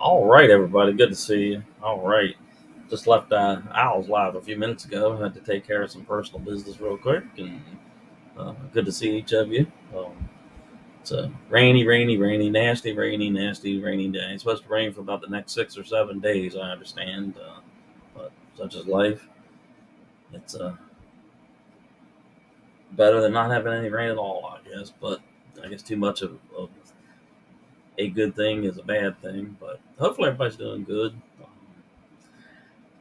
All right, everybody. Good to see you. All right. Just left Owls Live a few minutes ago. Had to take care of some personal business real quick, and good to see each of you. It's a rainy, nasty, rainy day. It's supposed to rain for about the next 6 or 7 days, I understand. But such is life. It's better than not having any rain at all, I guess. But I guess too much of a good thing is a bad thing. But hopefully everybody's doing good.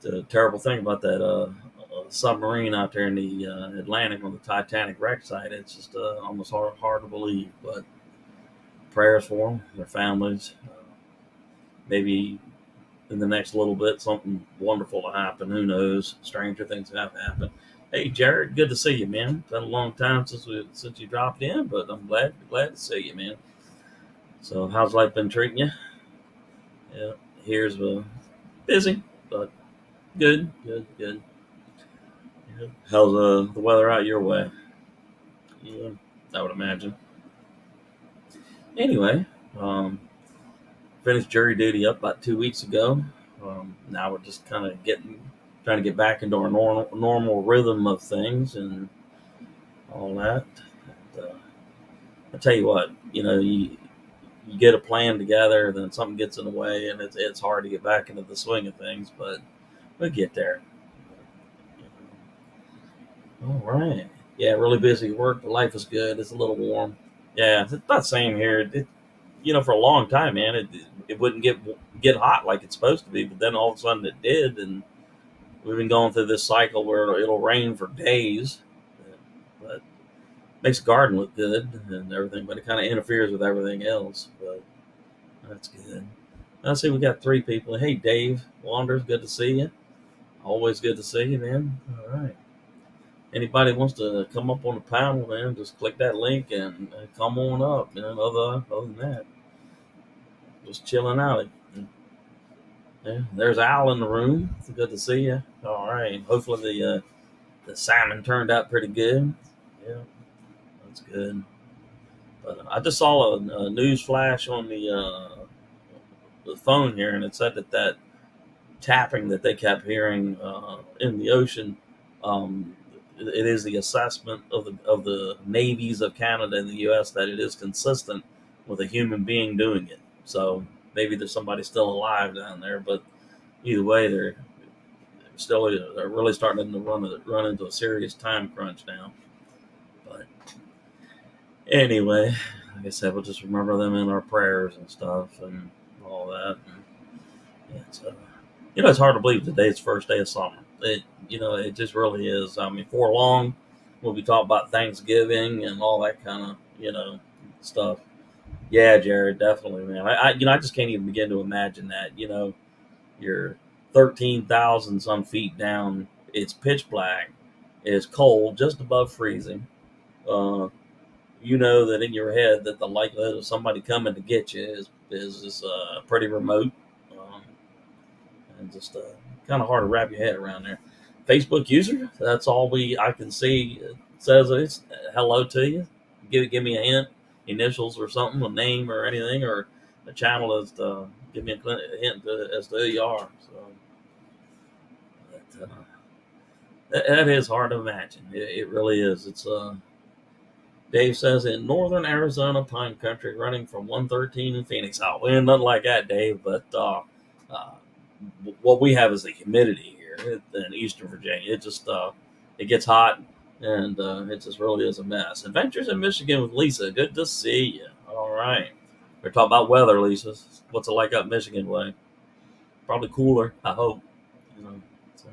The terrible thing about that submarine out there in the Atlantic on the Titanic wreck site, it's just almost hard to believe. But prayers for them, their families. Maybe in the next little bit, something wonderful will happen. Who knows? Stranger things have happened. Hey, Jared, good to see you, man. Been a long time since you dropped in, but I'm glad to see you, man. So, how's life been treating you? Yeah, here's busy, but good. Yeah. How's the weather out your way? Yeah, I would imagine. Anyway, um, finished jury duty up about 2 weeks ago. Now we're just kind of trying to get back into our normal rhythm of things and all that. And, I tell you what, you get a plan together, then something gets in the way, and it's hard to get back into the swing of things, but we'll get there. All right. Yeah, really busy at work, but life is good. It's a little warm. Yeah, it's about the same here. For a long time, man, it wouldn't get hot like it's supposed to be, but then all of a sudden it did, and we've been going through this cycle where it'll rain for days, but makes the garden look good and everything, but it kind of interferes with everything else. But that's good. I see we got three people. Hey, Dave Wanders, good to see you. Always good to see you, man. All right. Anybody wants to come up on the panel, man, just click that link and come on up. And other than that, just chilling out. Yeah, there's Al in the room. It's good to see you. All right. Hopefully the salmon turned out pretty good. Yeah, that's good. But I just saw a news flash on the phone here, and it said that tapping that they kept hearing in the ocean. Um, it is the assessment of the navies of Canada and the U.S. that it is consistent with a human being doing it. So maybe there's somebody still alive down there, but either way, they're really starting to run into a serious time crunch now. But anyway, like I said, we'll just remember them in our prayers and stuff and all that. And it's hard to believe today's first day of summer. It just really is. I mean, for long, we'll be talking about Thanksgiving and all that kind of, stuff. Yeah, Jared, definitely, man. I just can't even begin to imagine that. You're 13,000 some feet down. It's pitch black. It's cold, just above freezing. Uh, you know that in your head that the likelihood of somebody coming to get you is pretty remote, um, and just kind of hard to wrap your head around there. Facebook user, that's all I can see. It says it's hello to you. Give me a hint, initials or something, a name or anything, or a channel as to give me a hint as to who you are. So that is hard to imagine. It really is. It's Dave says in northern Arizona pine country, running from 113 in Phoenix. Oh, well, nothing like that, Dave. But uh, what we have is the humidity here in Eastern Virginia. It gets hot, and it just really is a mess. Adventures in Michigan with Lisa. Good to see you. All right, we're talking about weather, Lisa. What's it like up Michigan way? Probably cooler, I hope. So,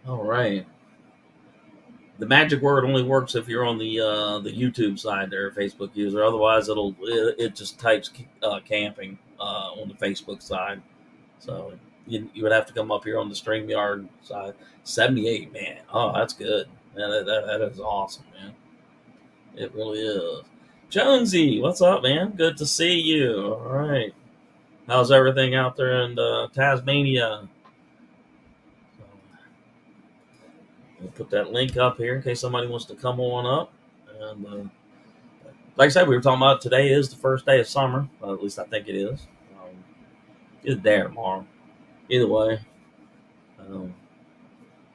all right. The magic word only works if you're on the YouTube side there, Facebook user. Otherwise, it just types camping on the Facebook side. So you would have to come up here on the StreamYard side. 78, man. Oh, that's good. Man, that is awesome, man. It really is. Jonesy, what's up, man? Good to see you. All right. How's everything out there in Tasmania? We'll put that link up here in case somebody wants to come on up. And like I said, we were talking about today is the first day of summer. At least I think it is. It's there tomorrow. Either way, um,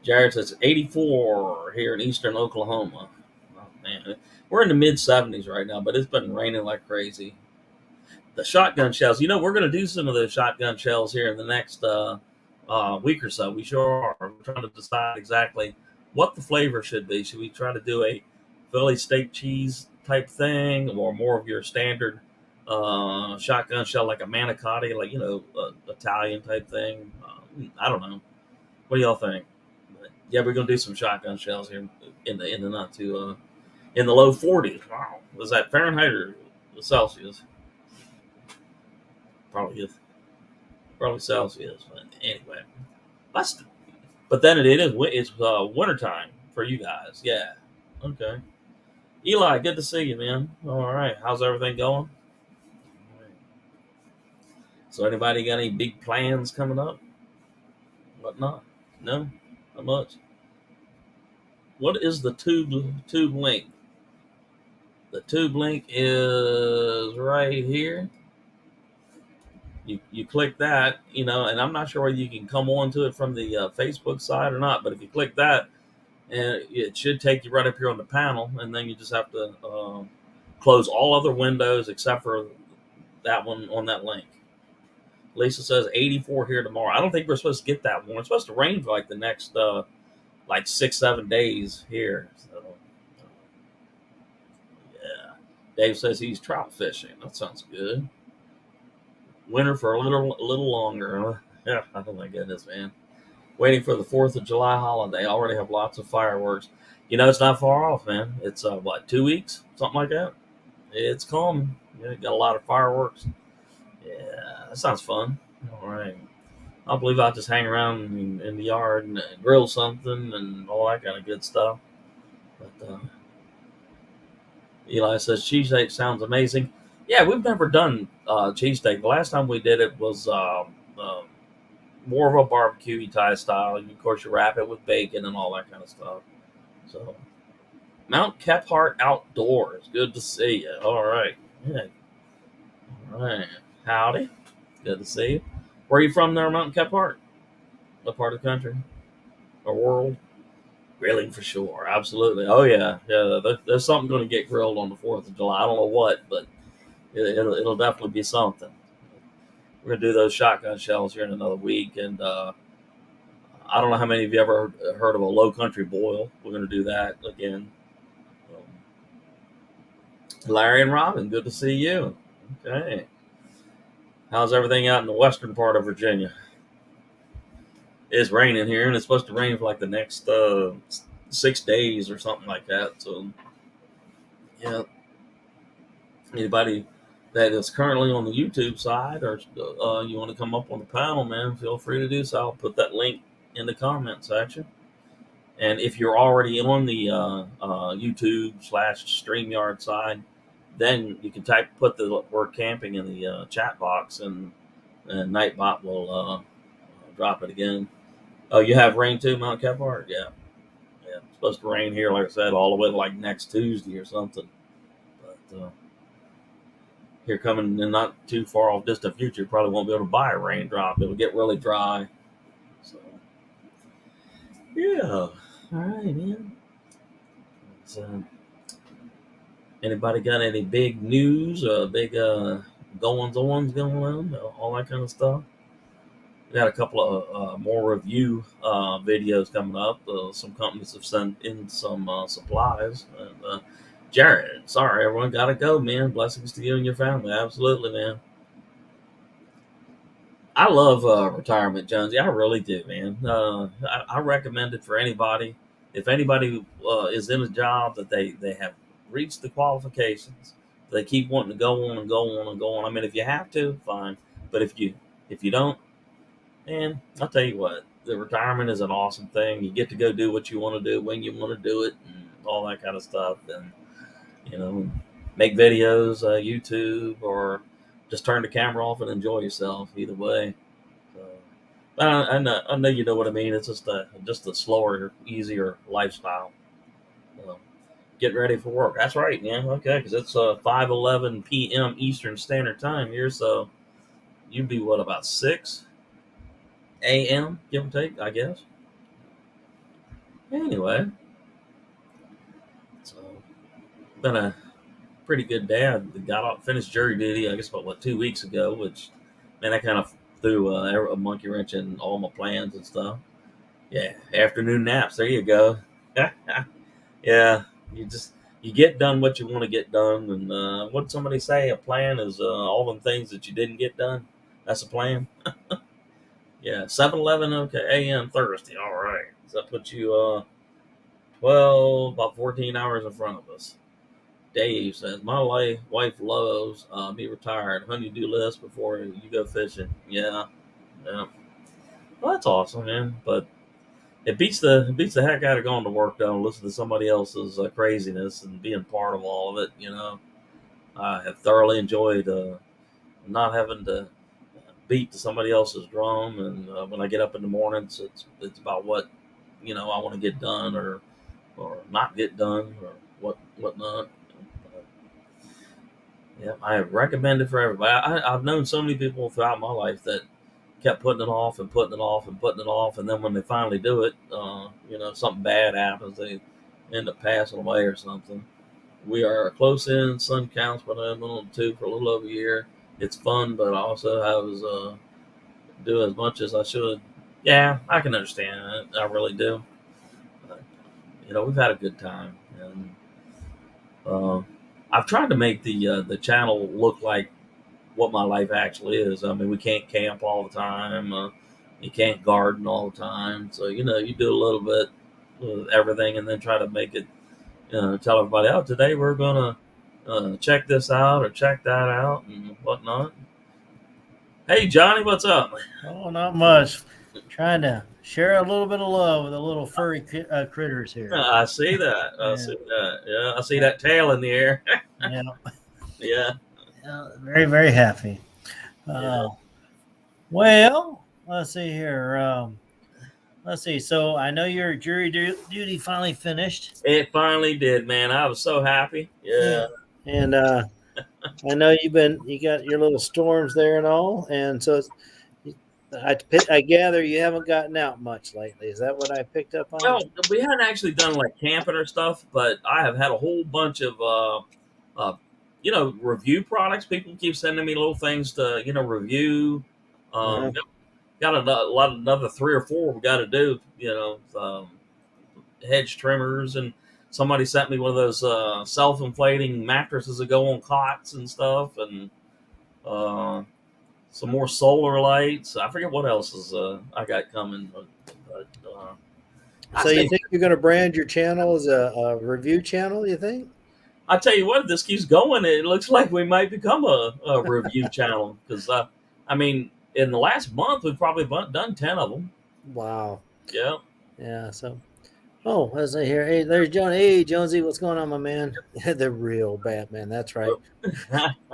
Jared says 84 here in eastern Oklahoma. Oh, man, we're in the mid 70s right now, but it's been raining like crazy. The shotgun shells. We're going to do some of those shotgun shells here in the next week or so. We sure are. We're trying to decide exactly what the flavor should be. Should we try to do a Philly steak cheese type thing, or more of your standard shotgun shell, like a manicotti, like Italian type thing? I don't know. What do y'all think? But, yeah, we're going to do some shotgun shells here in the not too in the low 40s. Wow, was that Fahrenheit or Celsius? Probably is. Probably Celsius. But anyway, that's. But then it's wintertime for you guys. Yeah. Okay. Eli, good to see you, man. All right. How's everything going? So anybody got any big plans coming up? Whatnot? No, not much. What is the tube link? The tube link is right here. You click that, and I'm not sure whether you can come on to it from the Facebook side or not. But if you click that, and it should take you right up here on the panel, and then you just have to close all other windows except for that one on that link. Lisa says 84 here tomorrow. I don't think we're supposed to get that warm. It's supposed to rain for like the next like 6-7 days here. So yeah, Dave says he's trout fishing. That sounds good. Winter for a little longer. Yeah, oh my goodness, man. Waiting for the 4th of July holiday. Already have lots of fireworks. It's not far off, man. It's what, 2 weeks, something like that. It's calm. Got a lot of fireworks. Yeah, that sounds fun. All right. I believe I'll just hang around in the yard and grill something and all that kind of good stuff. But Eli says cheesesteak sounds amazing. Yeah, we've never done cheesesteak. The last time we did it was more of a barbecue type style. Of course, you wrap it with bacon and all that kind of stuff. So, Mount Kephart Outdoors. Good to see you. All right. Yeah. All right. Howdy. Good to see you. Where are you from there, Mount Kephart? What part of the country or world? Grilling for sure. Absolutely. Oh, yeah. Yeah. There's something going to get grilled on the 4th of July. I don't know what, but it'll definitely be something. We're going to do those shotgun shells here in another week. And I don't know how many of you ever heard of a low country boil. We're going to do that again. Larry and Robin, good to see you. Okay. How's everything out in the western part of Virginia? It's raining here, and it's supposed to rain for like the next 6 days or something like that. So, yeah. Anybody that is currently on the YouTube side or you want to come up on the panel, man, feel free to do so. I'll put that link in the comment section. And if you're already on the YouTube/StreamYard side, then you can put the word camping in the chat box, and Nightbot will drop it again. Oh, you have rain too, Mount Kephart? Yeah. Yeah. It's supposed to rain here, like I said, all the way to like next Tuesday or something. But here coming in not too far off distant future, you probably won't be able to buy a raindrop. It'll get really dry. So, yeah. All right, man. So, anybody got any big news, big goings-ons going on, all that kind of stuff? We got a couple of more review videos coming up. Some companies have sent in some supplies. And, Jared, sorry, everyone got to go, man. Blessings to you and your family. Absolutely, man. I love retirement, Jonesy. I really do, man. I recommend it for anybody. If anybody is in a job that they have reached the qualifications, they keep wanting to go on and go on and go on. I mean, if you have to, fine. But if you don't, man, I'll tell you what, the retirement is an awesome thing. You get to go do what you want to do when you want to do it and all that kind of stuff. And, make videos, YouTube, or just turn the camera off and enjoy yourself either way. So, but I know you know what I mean. It's just a slower, easier lifestyle. So, getting ready for work. That's right, man. Okay, because it's 5:11 p.m. Eastern Standard Time here. So you'd be what, about 6 a.m. give or take, I guess. Anyway, so been a pretty good day. I got off, finished jury duty, I guess about what 2 weeks ago, which man, that kind of threw a monkey wrench in all my plans and stuff. Yeah, afternoon naps. There you go. Yeah, you just you get done what you want to get done, and what did somebody say? A plan is all them things that you didn't get done. That's a plan. Yeah, 7:11 okay a.m. Thursday. All right, so that puts you about 14 hours in front of us. Dave says, my wife loves me retired. Honey-do list before you go fishing. Yeah, yeah. Well, that's awesome, man. But it beats the heck out of going to work though and listening to somebody else's craziness and being part of all of it. I have thoroughly enjoyed not having to beat to somebody else's drum. And when I get up in the mornings, it's about what I want to get done or not get done or whatnot. Yeah, I recommend it for everybody. I've known so many people throughout my life that kept putting it off and putting it off and putting it off, and then when they finally do it, something bad happens. They end up passing away or something. We are close in. Sun counts, but I've been on two for a little over a year. It's fun, but I also have do as much as I should. Yeah, I can understand it. I really do. But, we've had a good time, and uh, I've tried to make the channel look like what my life actually is. I mean, we can't camp all the time. You can't garden all the time. So you do a little bit of everything, and then try to make it. Tell everybody, oh, today we're gonna check this out or check that out and whatnot. Hey, Johnny, what's up? Oh, not much. Trying to share a little bit of love with the little furry critters here. I see that. I Yeah, see that. Yeah, I see yeah, that tail in the air. yeah, Yeah, yeah. Very, very happy. yeah. Uh, well, let's see here. Let's see. So I know your duty finally finished. It finally did, man. I was so happy. Yeah, Yeah. and I know you got your little storms there and all, and so I gather you haven't gotten out much lately. Is that what I picked up on? Well, we haven't actually done like camping or stuff, but I have had a whole bunch of review products. People keep sending me little things to review. Uh-huh. Got another 3 or 4 we got to do. Hedge trimmers, and somebody sent me one of those self-inflating mattresses that go on cots and stuff, and uh, some more solar lights. I forget what else is I got coming, but I So you think think you're going to brand your channel as a review channel? You think? I tell you what, if this keeps going, it looks like we might become a review channel because I mean, in the last month we've probably done 10 of them. Wow. Yeah. Yeah. So, oh, as I hear, hey, there's John. Hey, Jonesy, what's going on, my man? The real Batman. That's right.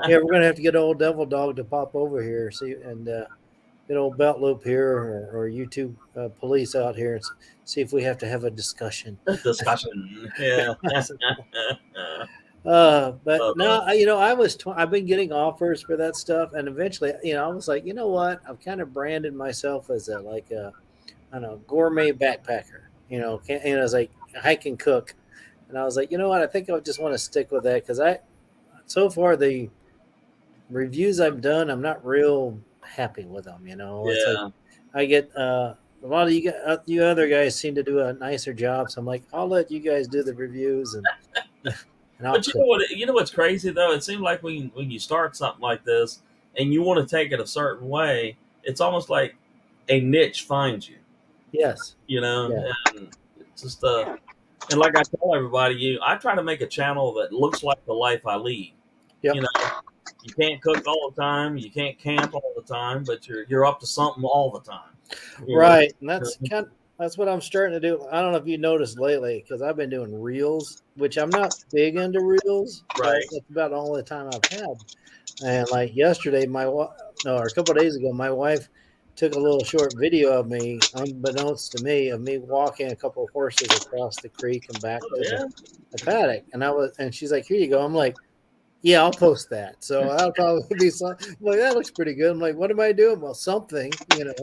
Yeah, we're gonna have to get old Devil Dog to pop over here, see, and get old Belt Loop here, or you two police out here, and see if we have to have a discussion. Discussion. Yeah. But uh, no, I've been getting offers for that stuff, and eventually, I was like, you know what? I've kind of branded myself as a I don't know, gourmet backpacker. It's like hike and cook, and I was like, you know what? I think I just want to stick with that because so far the reviews I've done, I'm not real happy with them. It's like yeah. I get a lot of you other guys seem to do a nicer job, so I'm like, I'll let you guys do the reviews and I'll But you know cook. what? You know what's crazy though? It seems like when you start something like this and you want to take it a certain way, it's almost like a niche finds you. Yes, yeah, And it's just and like I tell everybody, I try to make a channel that looks like the life I lead. You yep. know, you can't cook all the time, you can't camp all the time, but you're up to something all the time. You know, Right, and that's what I'm starting to do. I don't know if you noticed lately because I've been doing reels, which I'm not big into reels, but right? that's about all the time I've had. And like yesterday, no, or a couple of days ago, my wife took a little short video of me, unbeknownst to me, of me walking a couple of horses across the creek and back Oh to yeah, the paddock. And she's like, "Here you go." I'm like, Yeah, I'll post that. So that'll probably be some. I'm like, that looks pretty good. I'm like, what am I doing? Well, something, and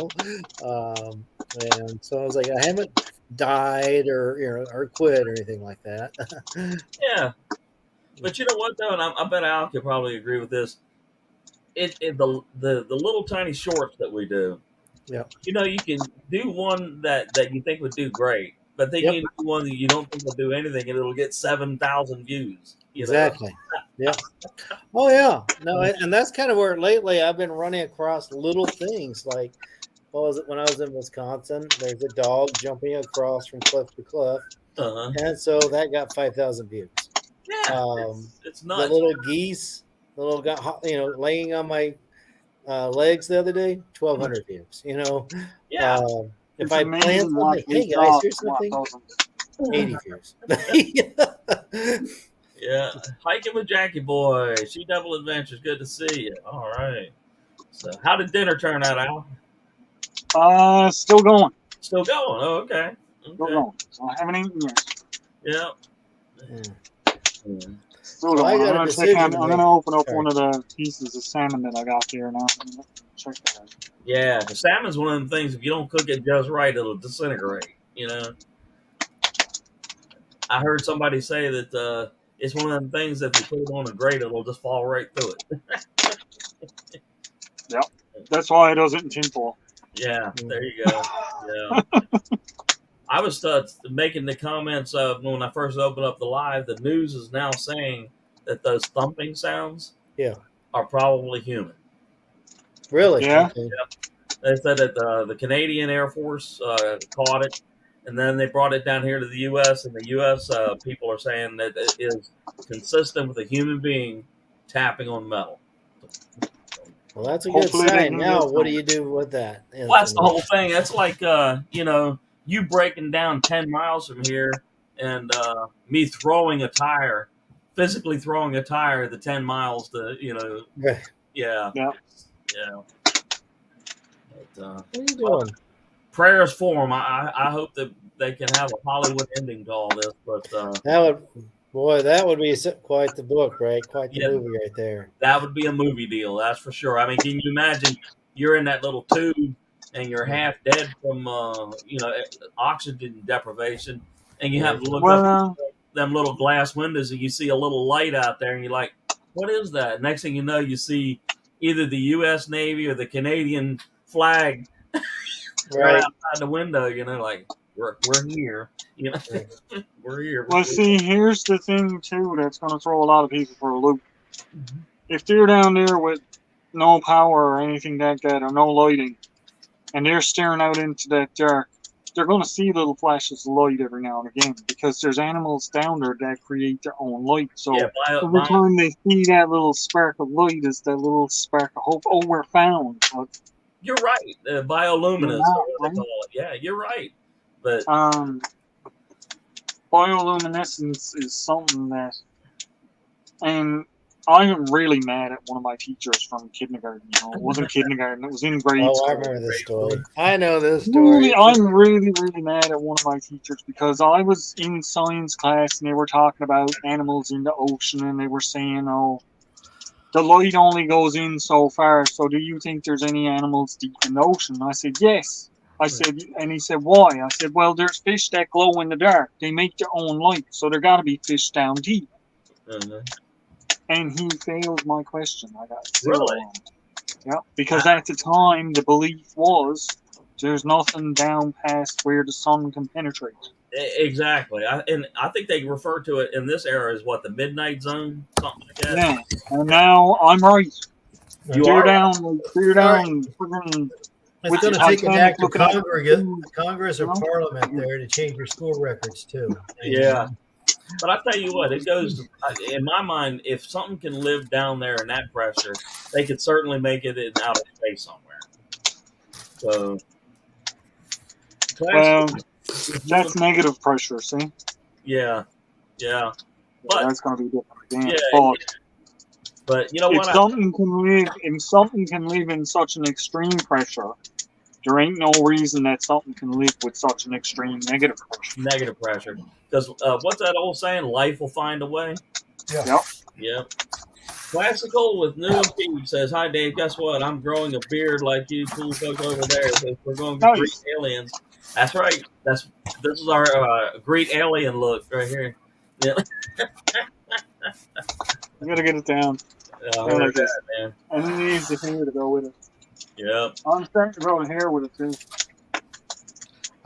so I was like, I haven't died or or quit or anything like that. Yeah, but you know what though, and I bet Al could probably agree with this. The little tiny shorts that we do, Yep. you can do one that you think would do great, but then Yep. you do one that you don't think will do anything, and it'll get 7,000 views. Exactly. Yep. Oh yeah. No, and that's kind of where lately I've been running across little things like, what was it when I was in Wisconsin? There's a dog jumping across from cliff to cliff, Uh-huh. and so that got 5,000 views. Yeah, it's The nuts. little geese, the little got laying on my legs the other day, 1,200 views. Yeah, If It's I plan amazing something, watching hey these guys, dogs here's come off something, those. 80 views. yeah. Hiking with Jackie Boy, She Devil Adventures. Good to see you. All right. So, how did dinner turn out, Al? Still going. Still going. Oh, okay. Still Okay. going. So I haven't eaten yet. Yeah. Mm. Mm. Still So I going. got a I'm decision to gonna make. open up Sorry. one of the pieces of salmon that I got here now. Check that out. Yeah. The salmon's one of them things. If you don't cook it just right, it'll disintegrate. I heard somebody say that it's one of them things that if you put it on a grate, it'll just fall right through it. Yep. That's why it does it in tinfoil. Yeah. There you go. Yeah. I was making the comments when I first opened up the live. The news is now saying that those thumping sounds Yeah. are probably human. Really? Yeah. Okay. They said that the Canadian Air Force caught it, and then they brought it down here to the U.S. And the U.S. People are saying that it is consistent with a human being tapping on metal. Well, that's a good Hopefully they sign. can get Now, what do some. you do with that Well, that's the whole information? thing. That's like you breaking down 10 miles from here, and me throwing a tire, physically throwing a tire the 10 miles to Right. yeah, Yeah. yeah. But, What are you well, doing? prayers for them. I hope that they can have a Hollywood ending to all this. But That would, boy, that would be quite the book, right? Quite the yeah, movie right there. that would be a movie deal. That's for sure. I mean, can you imagine you're in that little tube and you're Yeah. half dead from oxygen deprivation, and you have Right. to look up Well, them little glass windows and you see a little light out there, and you're like, "What is that?" Next thing you know, you see either the U.S. Navy or the Canadian flag right Right. outside the window. Like we're here. Right. We're here. well, see, here's the thing too that's going to throw a lot of people for a loop. Mhm. If they're down there with no power or anything like that, or no lighting, and they're staring out into that dark, they're going to see little flashes of light every now and again because there's animals down there that create their own light. Yeah, So every time they see that little spark of light, is that little spark of hope. Oh, we're found. But you're right. you're Bioluminescence, or not, what they right? call it. Yeah, you're right. But Bioluminescence is something that, and I'm really mad at one of my teachers from kindergarten. It wasn't kindergarten; it was in grade Oh, I school. remember this great story. story. I know this Really, story. I'm really, really mad at one of my teachers because I was in science class and they were talking about animals in the ocean and they were saying, "Oh, the light only goes in so far. So, do you think there's any animals deep in the ocean?" I said, "Yes." I said, and he said, "Why?" I said, "Well, there's fish that glow in the dark. They make their own light, so there got to be fish down deep." Uh-huh. And he failed my question. I got 0 Really? on it. Yeah, because at the time the belief was there's nothing down past where the sun can penetrate. Exactly. I think they refer to it in this era as what, the midnight zone, something like that. Yeah, and now I'm right. You Clear are right. down, clear All right. down, friggin' It's with the going to take an Titanic act of looking at Congress or you know? Parliament there to change your school records too. Yeah. But I tell you what, it goes in my mind. If something can live down there in that pressure, they could certainly make it in outer space somewhere. So, Well, class, that's negative pressure, see? yeah, yeah. But That's gonna be different again. yeah, but you know If what? something can live in such an extreme pressure, there ain't no reason that something can live with such an extreme negative pressure. Negative pressure, because what's that old saying? Life will find a way. Yeah. Yep. Yeah. Classical with new and Pete says, "Hi Dave, guess what? I'm growing a beard like you cool folks over there. Says, we're going to greet Nice. aliens." That's right. This is our greet alien look right here. Yeah, You gotta get it down. I I heard like this. that, man. And it needs the hair to go with it. Yep. I'm starting to grow the hair with it too.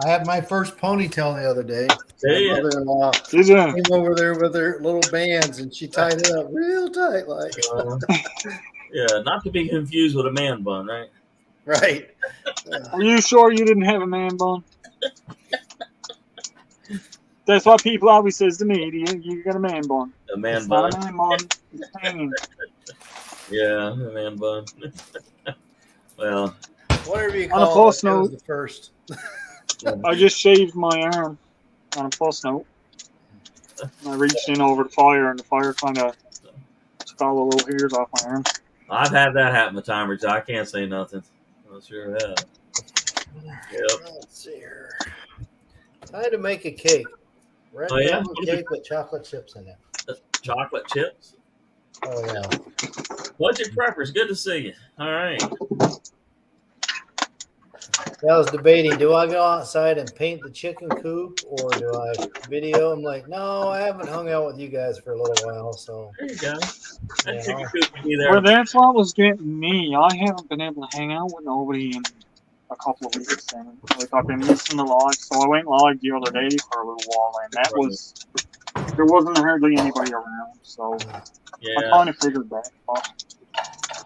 I had my first ponytail the other day. My See ya. mother-in-law Did you? came over there with her little bands, and she tied it up real tight, like Yeah, not to be confused with a man bun, right? right. Are you sure you didn't have a man bun? That's what people always says to me. You got a man bun. A man It's bun. not a man bun. It's hanging. Yeah, a man bun. Well, Whatever you On a call plus it, it was note, the first. I just shaved my arm on a plus note. I reached in over the fire, and the fire kind of took all the little hairs off my arm. I've had that happen a time or two. I can't say nothing. I sure have. Yep. Let's see here. Time to make a cake. Red Oh, yeah? velvet cake with chocolate chips in it. Chocolate chips. Oh yeah. Budget preppers, good to see you. All right. I was debating, do I go outside and paint the chicken coop or do I video? I'm like, no, I haven't hung out with you guys for a little while, so There you go. That Yeah. chicken coop can be there. Well, that's what was getting me. I haven't been able to hang out with nobody in a couple of weeks. And like I've been missing the live, so I went live the other day for a little while, and there wasn't hardly anybody around. So I Yeah. kind of figured that.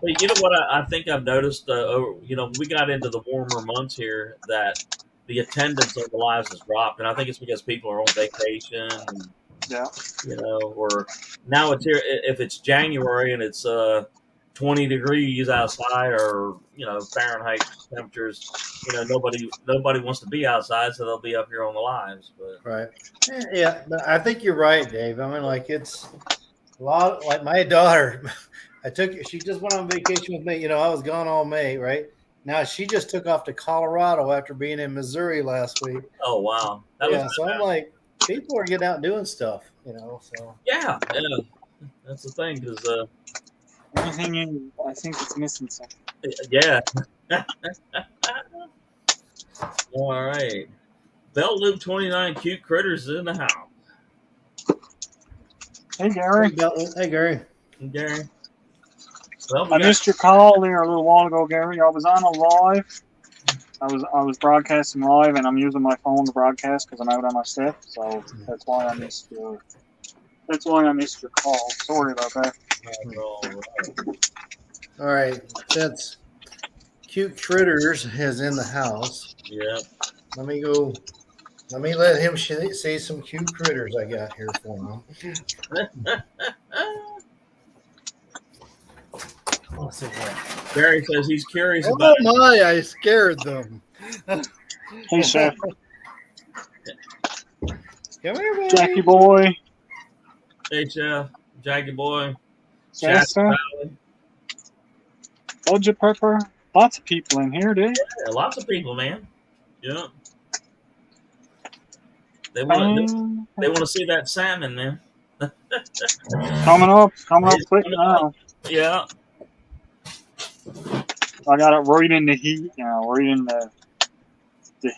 But you know what I think I've noticed, we got into the warmer months here that the attendance on the lives has dropped. And I think it's because people are on vacation. And, Yeah. or now it's here. If it's January and it's 20 degrees outside or, Fahrenheit temperatures, nobody wants to be outside. So they'll be up here on the lives. But right. Yeah, but I think you're right, Dave. I mean, like it's a lot. Like my daughter, she just went on vacation with me. I was gone all May, right? Now she just took off to Colorado after being in Missouri last week. oh, wow. So I'm like, people are getting out and doing stuff, so. Yeah. That's the thing. Because, Anything in, I think it's missing something. yeah. All right. Belt Loop 29 cute critters in the house. Hey, Gary. Hey, Gary. Gary. Well, I missed your call there a little while ago, Gary. I was on a live. I was broadcasting live, and I'm using my phone to broadcast because I'm out on my step. So that's why I missed your. That's why I missed your call. Sorry about that. All right. Since Cute Critters is in the house, Yeah. let me go. Let me let him see some cute critters I got here for him. Let's see what. Barry says he's curious Oh about my! I scared them. Hey, Chef. Come here, baby. Jackie boy. Hey, Chef, Jackie Boy, Shasta. Budget prepper. Lots of people in here, dude. Yeah, lots of people, man. Yeah. They want to see that salmon, man. Coming up He's quick coming now. Yeah. I got it right in the heat now, right in the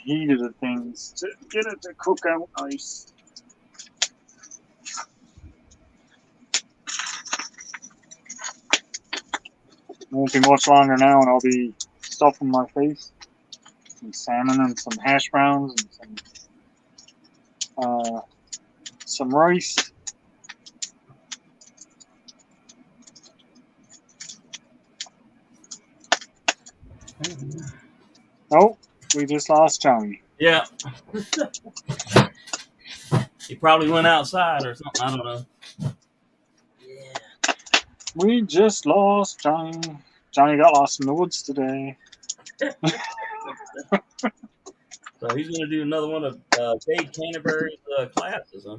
heat of the things to get it to cook out nice. Won't be much longer now, and I'll be stuffing my face. Some salmon and some hash browns and some rice. Oh, we just lost Johnny. Yeah. He probably went outside or something. I don't know. Yeah. We just lost Johnny. Johnny got lost in the woods today. So he's going to do another one of Dave Canterbury's classes, huh?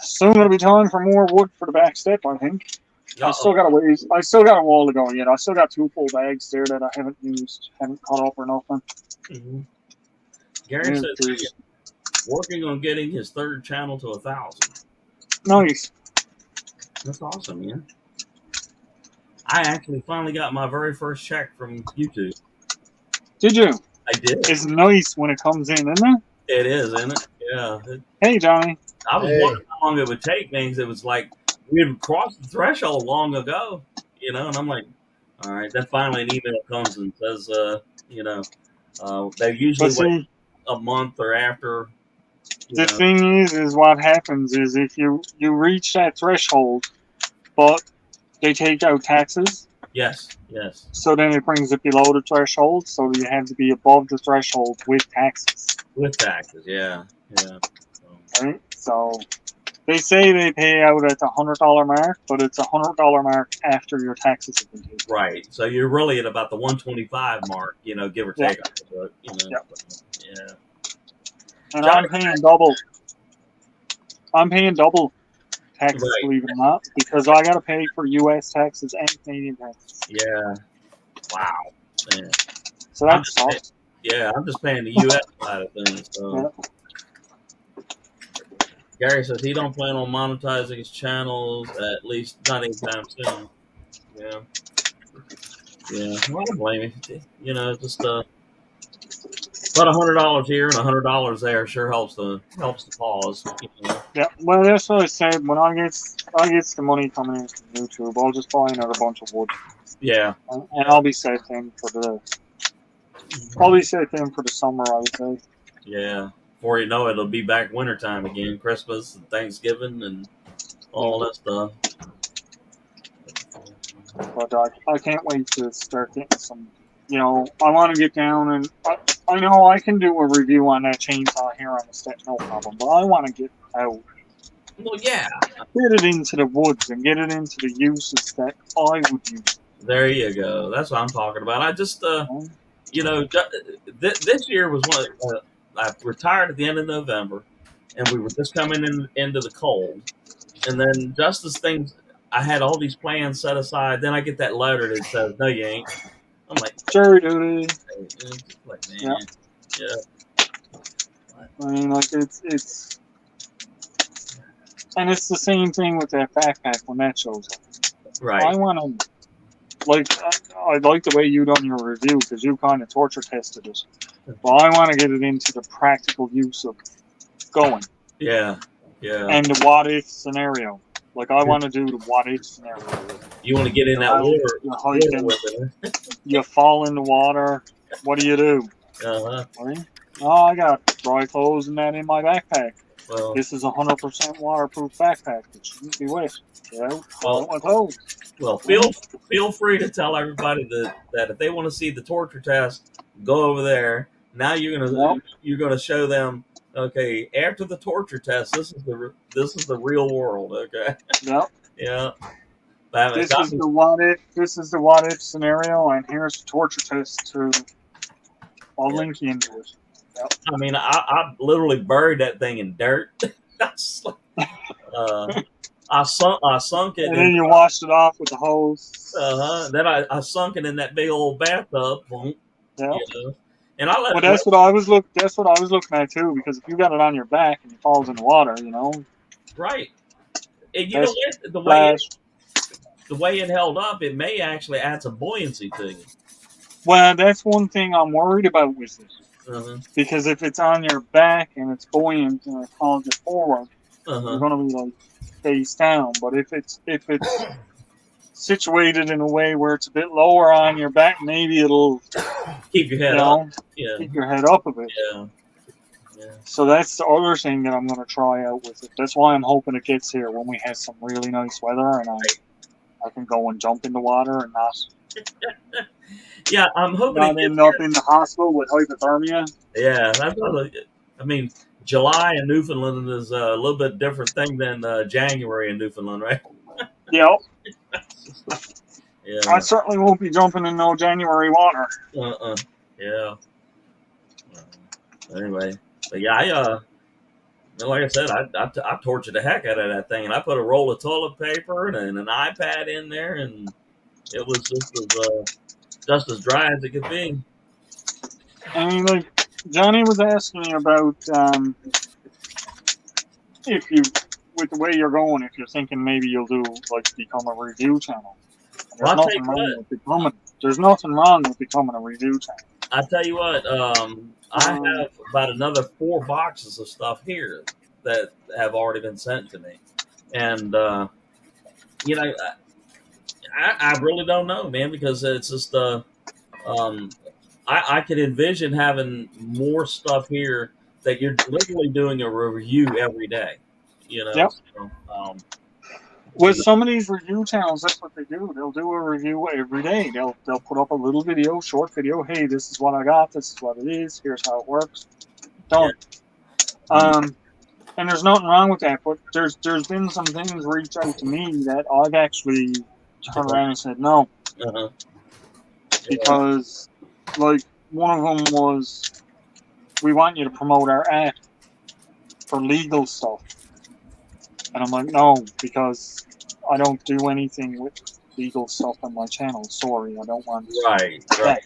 Soon it'll be time for more wood for the back step, I think. I still got a ways. I still got a wall to go yet. I still got 2 full bags there that I haven't used, haven't cut up or nothing. Mm-hmm. Gary says he's working on getting his 3rd channel to 1,000. Nice. That's awesome, man. I actually finally got my very first check from YouTube. Did you? I did. It's nice when it comes in, isn't it? It is, isn't it? Yeah. Hey, Johnny. I was Hey, wondering how long it would take me because it was like we had crossed the threshold long ago, and I'm like, all right. Then finally an email comes and says, they usually But wait see, a month or after, you the know. thing is what happens is if you reach that threshold, but they take out taxes, Yes, yes, so then it brings it below the threshold, so you have to be above the threshold with taxes, with taxes, yeah, yeah. So, right? So they say they pay out at the $100 mark, but it's $100 mark after your taxes have been taken. right. So you're really at about the 125 mark, give or Yeah, take a little bit. yeah. So, yeah. And Johnny, I'm paying double. I'm paying double taxes, right? believe it or not, because I got to pay for U.S. taxes and Canadian taxes. Yeah. Wow. Man. So I'm that just paying, sucks. yeah, I'm just paying the U.S. side of things. Yeah. So Gary says he don't plan on monetizing his channels at least not anytime soon. Yeah, yeah. Well, I don't blame you. Just about $100 here and $100 there sure helps the cause. Yeah, well, that's what I said. When I get the money coming in from YouTube, I'll just buy another bunch of wood, Yeah, and I'll be set then for the. I'll be set then for the summer, I would say. yeah. Before you know it, it'll be back wintertime again, Christmas and Thanksgiving and Yeah, all that stuff. but I can't wait to start getting some. I want to get down and I know I can do a review on that chainsaw here on the step, no problem. But I want to get out, Well, yeah. get it into the woods, and get it into the uses that I would use. There you go. That's what I'm talking about. I just, You this year was one. I retired at the end of November, and we were just coming into the cold. And then just as things, I had all these plans set aside. Then I get that letter that says, "No, you ain't." I'm like, Jury duty. Yeah, man, yeah, I mean, like it's. And it's the same thing with that backpack when that shows up. I right, want to, like, I like the way you done your review because you kind of torture tested it. Well, I want to get it into the practical use of going yeah, yeah. and the what if scenario. Like, I want to do the what if scenario. You want to get in You're that out, water, you're water hiking, with it? you fall in the water. What do you do? Uh-huh. Right? Oh, I got dry clothes and that in my backpack. Well, This is a 100% waterproof backpack. It shouldn't be wet. Fall well, out my clothes. well. Feel free to tell everybody that if they want to see the torture test, go over there. Now Yep. you're gonna show them. Okay, after the torture test, this is the real world. Okay, Yep. yeah. That This got is me. the what if. This is the what if scenario, and here's the torture test. I'll Yeah. link you into it. Yep. I mean, I literally buried that thing in dirt. That's like, I sunk it And in. then you washed it off with the hose. Then I sunk it in that big old bathtub. Boom, Yep. you know, and I let Well, it rest. That's what I was looking at too. Because if you got it on your back and it falls in the water, Right, and you know that's what? flash. The way it held up, it may actually add some buoyancy to you. Well, that's one thing I'm worried about with it. Uh-huh. Because if it's on your back and it's buoyant and it falls it forward, you're Uh-huh. gonna be like face down. But if it's situated in a way where it's a bit lower on your back, maybe it'll Keep your you head up. know Yeah. keep your head up a bit. Yeah. Yeah. So that's the other thing that I'm gonna try out with it. That's why I'm hoping it gets here when we have some really nice weather and I can go and jump in the water and Yeah, I'm hoping it not gets end up here. in the hospital with hypothermia. Yeah, I mean, July in Newfoundland is a little bit different thing than January in Newfoundland, right? Yep. Yeah. I certainly won't be jumping in no January water. Yeah. Anyway, but yeah, like I said, I tortured the heck out of that thing, and I put a roll of toilet paper and an iPad in there, and it was just as dry as it could be. I mean, like Johnny was asking me about if you with the way you're going, if you're thinking maybe you'll do like become a review channel, and Well, there's nothing wrong with becoming a review channel. I tell you what, I have about another 4 boxes of stuff here that have already been sent to me, and you know, I really don't know, man, because it's just I could envision having more stuff here that you're literally doing a review every day. You know, Yep. so, With some of these review channels, that's what they do. They'll do a review every day. They'll put up a little video, short video. Hey, this is what I got. This is what it is. Here's how it works. Done. And there's nothing wrong with that. But there's been some things reached out to me that I've actually turned around and said no, because like one of them was, we want you to promote our ad for legal stuff. And I'm like, no, because I don't do anything with legal stuff on my channel. Sorry, I don't want to. Right.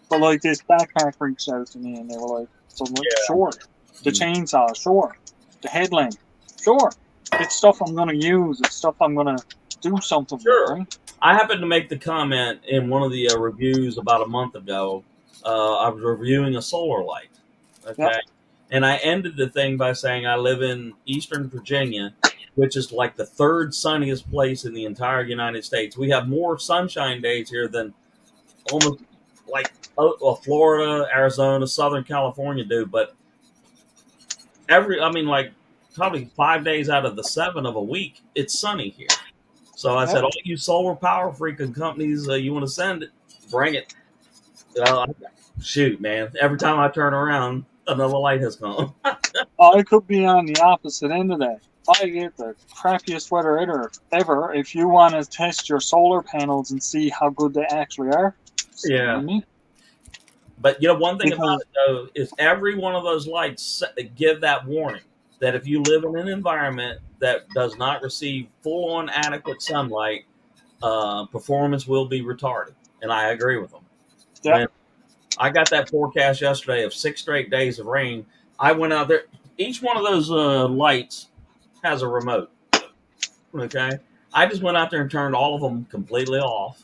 But like this backpack reached out to me and they were like, so sure. The chainsaw, sure. The headlamp, sure. It's stuff I'm going to use. It's stuff I'm going to do something with. Right? I happened to make the comment in one of the reviews about a month ago. I was reviewing a solar light. Okay. Yep. And I ended the thing by saying I live in Eastern Virginia, which is like the 3rd sunniest place in the entire United States. We have more sunshine days here than almost like Florida, Arizona, Southern California do. But probably 5 days out of the 7 of a week, it's sunny here. So I said, all you solar power freaking companies, you want to send it, bring it. Shoot, man. Every time I turn around, another light has come. I could be on the opposite end of that. I get the crappiest weather ever. If you want to test your solar panels and see how good they actually are, But one thing about it though is every one of those lights give that warning that if you live in an environment that does not receive full-on adequate sunlight, performance will be retarded. And I agree with them. Yeah. I got that forecast yesterday of 6 straight days of rain. I went out there. Each one of those lights has a remote. Okay. I just went out there and turned all of them completely off.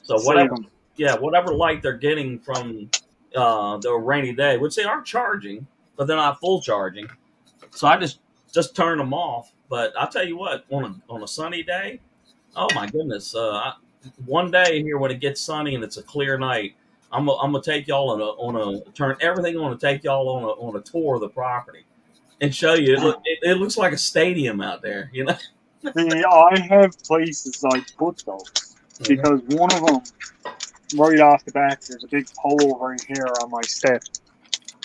So whatever light they're getting from the rainy day, which they are charging, but they're not full charging. So I just turned them off. But I'll tell you what, on a sunny day, oh my goodness, one day here when it gets sunny and it's a clear night, I'm gonna take y'all turn everything on and take y'all on a tour of the property and show you. It looks like a stadium out there, you know. See, I have places I put those because one of them, right off the bat, there's a big pole right here on my step.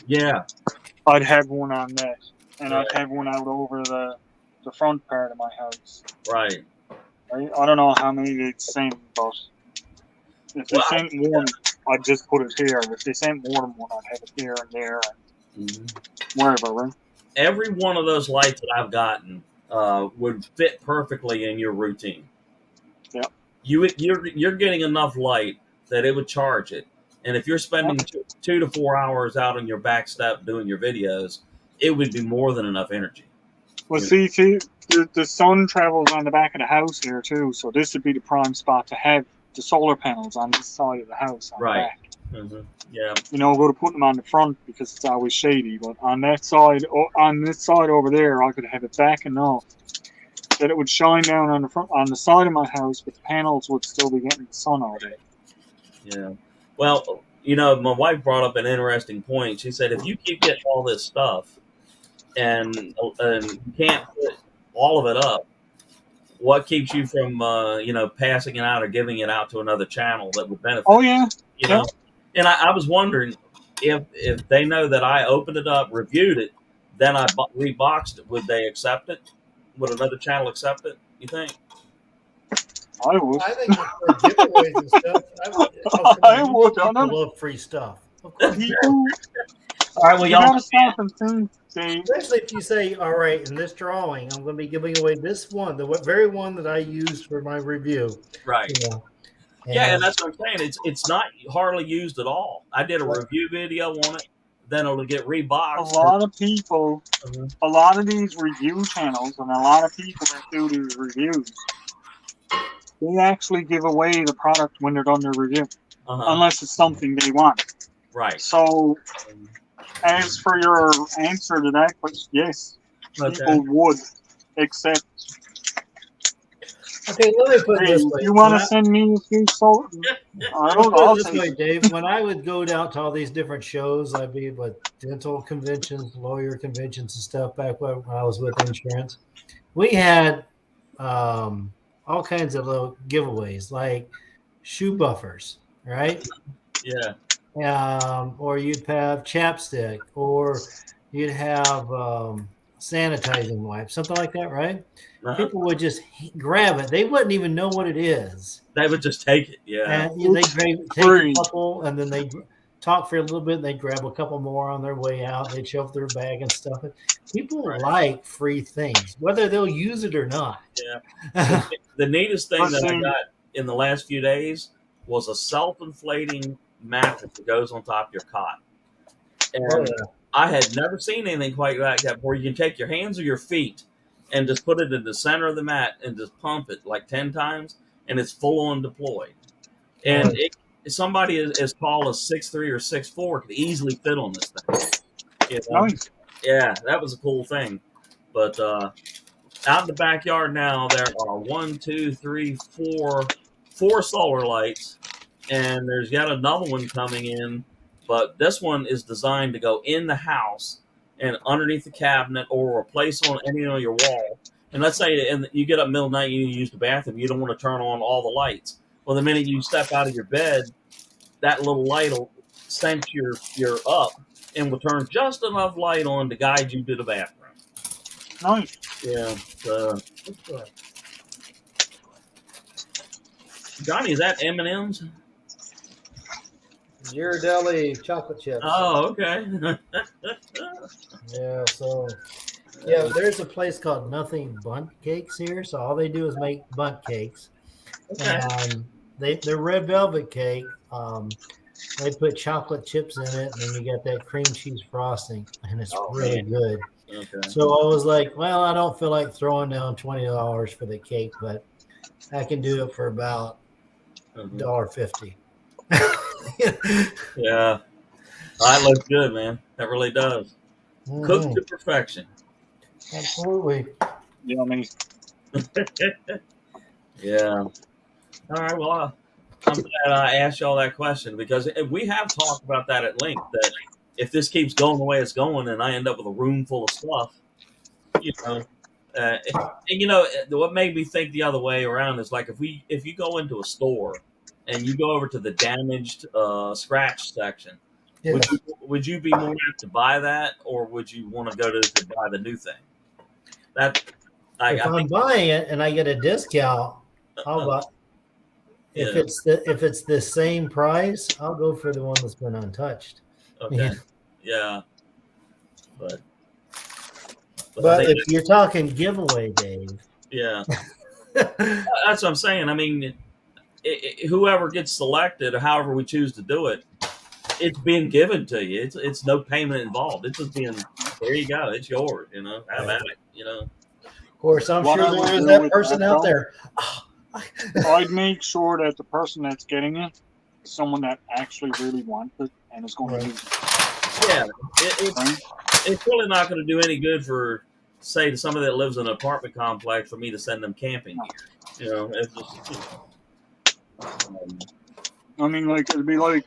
Yeah, I'd have one on that, and I'd have one out over the front part of my house. Right. I don't know how many they'd send, but if they sent one, I'd just put it here. If they sent more than one, I'd have it here and there and wherever, right? Every one of those lights that I've gotten would fit perfectly in your routine. Yeah. You're getting enough light that it would charge it. And if you're spending 2 to 4 hours out on your back step doing your videos, it would be more than enough energy. Well, see, the sun travels on the back of the house here too, so this would be the prime spot to have the solar panels on this side of the house. On the back. Mm-hmm. Yeah. Go to put them on the front because it's always shady, but on that side, on this side over there, I could have it back enough that it would shine down on the side of my house, but the panels would still be getting the sun all day. Yeah. Well, my wife brought up an interesting point. She said, if you keep getting all this stuff and you can't put all of it up, what keeps you from, passing it out or giving it out to another channel that would benefit? Oh, yeah. You know? And I was wondering if they know that I opened it up, reviewed it, then I reboxed it, would they accept it? Would another channel accept it, you think? I would. I think for giveaways and stuff, I would. I love free stuff. Of course. All right, well, y'all gotta stop and think. Especially if you say, all right, in this drawing, I'm going to be giving away this one, the very one that I used for my review. Right. And that's what I'm saying. It's not hardly used at all. I did a review video on it. then it'll get A reboxed. lot of people, Uh-huh. a lot of these review channels, and a lot of people that do these reviews, they actually give away the product when they're done their review, Uh-huh. unless it's something they want. Right. So, as for your answer to that question, yes, Okay. people would accept. Okay, let me put it Hey, this if way. you want to send me a few so, I Let's don't know, put it I'll this take way, it. Dave. When I would go down to all these different shows, I'd be with dental conventions, lawyer conventions, and stuff back when I was with insurance. We had all kinds of little giveaways, like shoe buffers, right? Yeah. Or you'd have chapstick, or you'd have sanitizing wipes, something like that, right? Uh-huh. People would just grab it. They wouldn't even know what it is. They would just take it. Yeah. And they It's take a free. couple, and then they talk for a little bit, and they grab a couple more on their way out. They'd shove their bag and stuff. People Right. like free things, whether they'll use it or not. Yeah. The, the neatest thing But that I see, got in the last few days was a self-inflating mattress that goes on top of your cot. Oh And yeah. I had never seen anything quite like that where you can take your hands or your feet and just put it in the center of the mat and just pump it like 10 times and it's full on deployed. And somebody as tall as 6'3" or 6'4" could easily fit on this thing. You know? nice. Yeah, that was a cool thing. But out in the backyard now, there are 1, 2, 3, 4 solar lights, and there's yet another one coming in. But this one is designed to go in the house and underneath the cabinet or replace on any on your wall. And let's say and you get up middle of the night, you need to use the bathroom, you don't want to turn on all the lights. Well, the minute you step out of your bed, that little light will sense you're up and will turn just enough light on to guide you to the bathroom. Nice. Yeah. Johnny, is that M&M's? Ghirardelli chocolate chips. Oh, okay. Yeah, so yeah, there's a place called Nothing Bunt Cakes here. So all they do is make bunt cakes, Okay. and they're red velvet cake. They put chocolate chips in it, and then you get that cream cheese frosting, and it's Oh, really man. good. Okay. So I was like, well, I don't feel like throwing down $20 for the cake, but I can do it for about Mhm. $1.50. Yeah. That looks good, man. That really does. Cooked to perfection. Absolutely. Yeah, I mean, Yeah. All right. Well, I'm glad I asked y'all that question because we have talked about that at length. That if this keeps going the way it's going, and I end up with a room full of stuff, you know, and you know what made me think the other way around is like if you go into a store and you go over to the damaged scratch section, Yeah. would you be more apt to buy that, or would you want to go to buy the new thing? That If I I'm think buying it and I get a discount, I'll buy. If yeah. it's the same price, I'll go for the one that's been untouched. Okay. Yeah. But I But think if you're talking giveaway, Dave, yeah, that's what I'm saying. I mean, whoever gets selected, or however we choose to do it, it's being given to you. It's no payment involved. It's just being there. You go. It's yours. You know, have at it. You know. of course, I'm what sure I would there is do that with person that, out though, there. I'd make sure that the person that's getting it is someone that actually really wants it and is going to use it. Yeah, Right? it's really not going to do any good for say to somebody that lives in an apartment complex for me to send them camping No. gear. You know, it's just I mean, like, it'd be like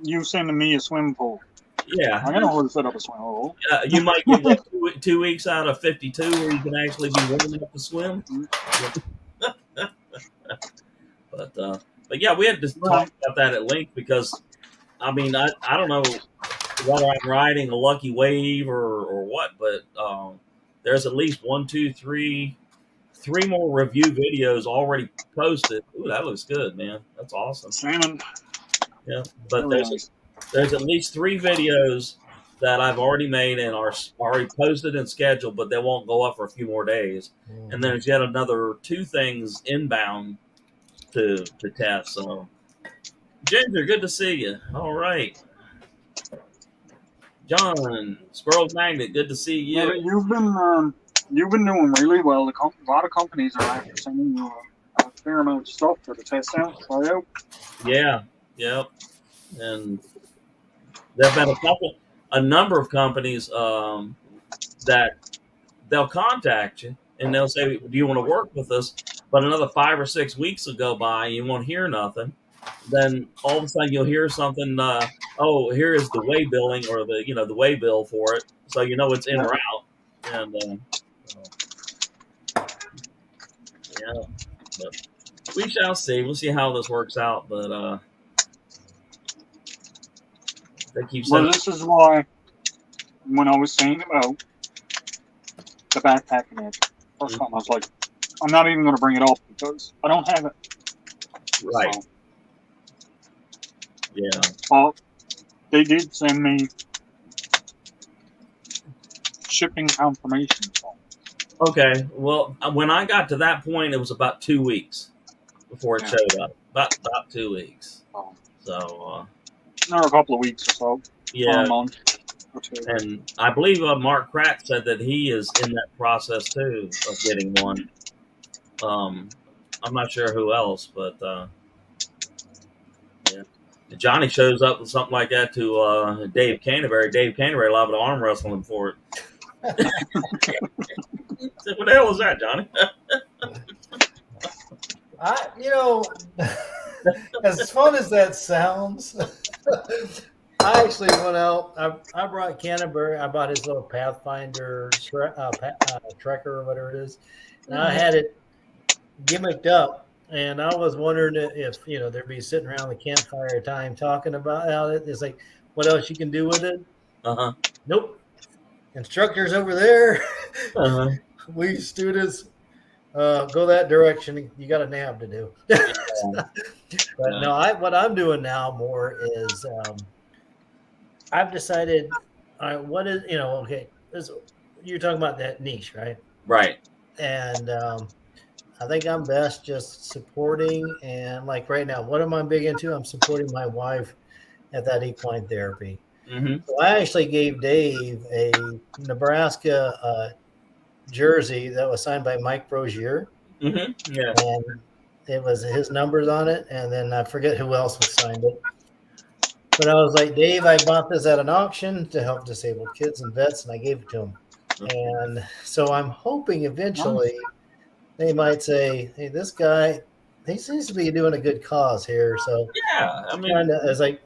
you sending me a swimming pool. yeah. I know how to set up a swimming pool. You might get what, 2 weeks out of 52 where you can actually be warm enough to swim. But yeah, we had to talk about that at length because I mean I don't know whether I'm riding a lucky wave or what, but there's at least 1, 2, 3 more review videos already posted. Ooh, that looks good, man. That's awesome. Salmon. Yeah, but Very nice. there's at least 3 videos that I've already made and are already posted and scheduled, but they won't go up for a few more days. And there's yet another 2 things inbound to test. So, Ginger, good to see you. All right. John, Squirrels Magnet, good to see Yeah, you. but you've been doing really well. A lot of companies are after sending you a fair amount of stuff for the test out, try out. Yeah, yep. And there've been a number of companies that they'll contact you and they'll say, "Do you want to work with us?" But another 5 or 6 weeks will go by, you won't hear nothing. Then all of a sudden you'll hear something. Oh, here is the way billing or the way bill for it, so you know it's in Yeah. or out. And yeah, but we shall see. We'll see how this works out. But they keep Well, sending. this is why when I was saying about the backpacking edge, first time I was like, I'm not even going to bring it up because I don't have it. Right. So, Yeah. well, they did send me shipping confirmation. So, Okay. Well, when I got to that point, it was about 2 weeks before it yeah. showed up. About 2 weeks. So, So another couple of weeks or so, or yeah, a month or two. and I believe Mark Pratt said that he is in that process too of getting one. I'm not sure who else, but yeah. Johnny shows up with something like that to Dave Canterbury. Dave Canterbury liable to arm wrestle him for it. Said, what the hell is that, Johnny? As fun as that sounds, I actually went out. I brought Canterbury. I bought his little Pathfinder Trekker or whatever it is, and I had it gimmicked up. And I was wondering if they'd be sitting around the campfire time talking about it. It's like, what else you can do with it? Uh-huh. Nope. Instructors over there. Uh-huh. We students go that direction. You got a nab to do. Yeah. But no, what I'm doing now more is I've decided what is okay. You're talking about that niche, right? Right. And I think I'm best just supporting, and like right now, what am I big into? I'm supporting my wife at that equine therapy. Mm-hmm. So I actually gave Dave a Nebraska jersey that was signed by Mike Brozier. Mm-hmm. Yeah. And it was his numbers on it, and then I forget who else was signed it. But I was like, Dave, I bought this at an auction to help disabled kids and vets, and I gave it to him. And so I'm hoping eventually they might say, hey, this guy, he seems to be doing a good cause here. So Yeah, I mean, it's like,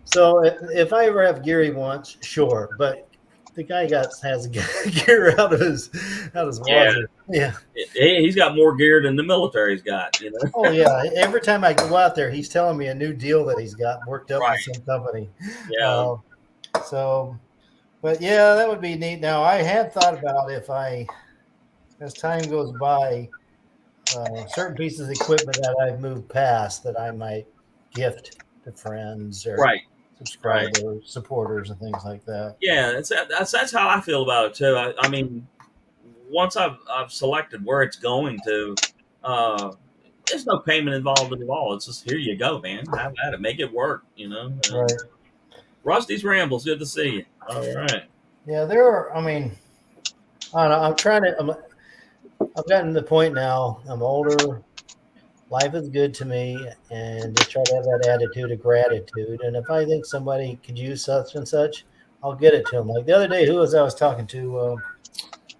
so if I ever have Gary once, sure, but the guy has gear out of his wallet. Yeah. He's got more gear than the military's got. Oh yeah. Every time I go out there, he's telling me a new deal that he's got worked up with some company. Yeah. But yeah, that would be neat. Now I have thought about as time goes by, certain pieces of equipment that I've moved past that I might gift to friends or subscribers, supporters, and things like that. Yeah, that's how I feel about it too. I mean, once I've selected where it's going to, there's no payment involved at all. It's just here you go, man. Have at it, make it work. Right. Rusty's Rambles, good to see you. All right. Yeah, there are. I mean, I don't know. I've gotten to the point now. I'm older. Life is good to me, and just try to have that attitude of gratitude. And if I think somebody could use such and such, I'll get it to them. Like the other day, I was talking to?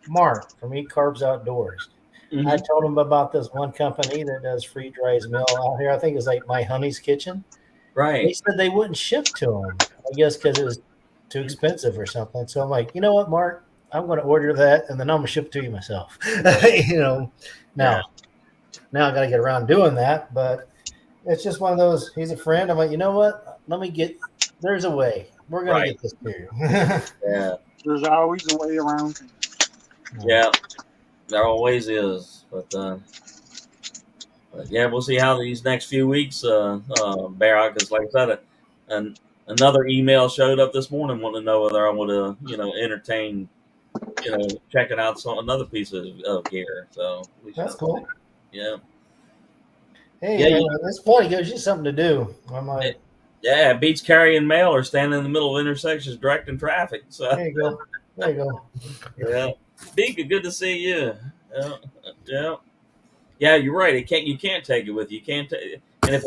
Mark from Eat Carbs Outdoors. Mm-hmm. I told him about this one company that does free dries meal out here. I think it's like My Honey's Kitchen. Right. They said they wouldn't ship to them, I guess because it was too expensive or something. So I'm like, you know what, Mark? I'm going to order that, and then I'm going to ship it to you myself. Now I got to get around doing that, but it's just one of those. He's a friend. I'm like, you know what? There's a way. We're going to get this to you. Yeah. There's always a way around. Yeah, there always is. But yeah, we'll see how these next few weeks bear out. Because, like I said, another email showed up this morning wanting to know whether I want to, entertain, checking out another piece of gear. So that's cool. Yeah. Hey, it's funny. It gives you something to do. I'm like, Yeah, it beats carrying mail or standing in the middle of intersections directing traffic. So There you go. There you go. yeah, Beaker, good to see you. Yeah, yeah, yeah. You're right. It can't. You can't take it with you. You can't take. And if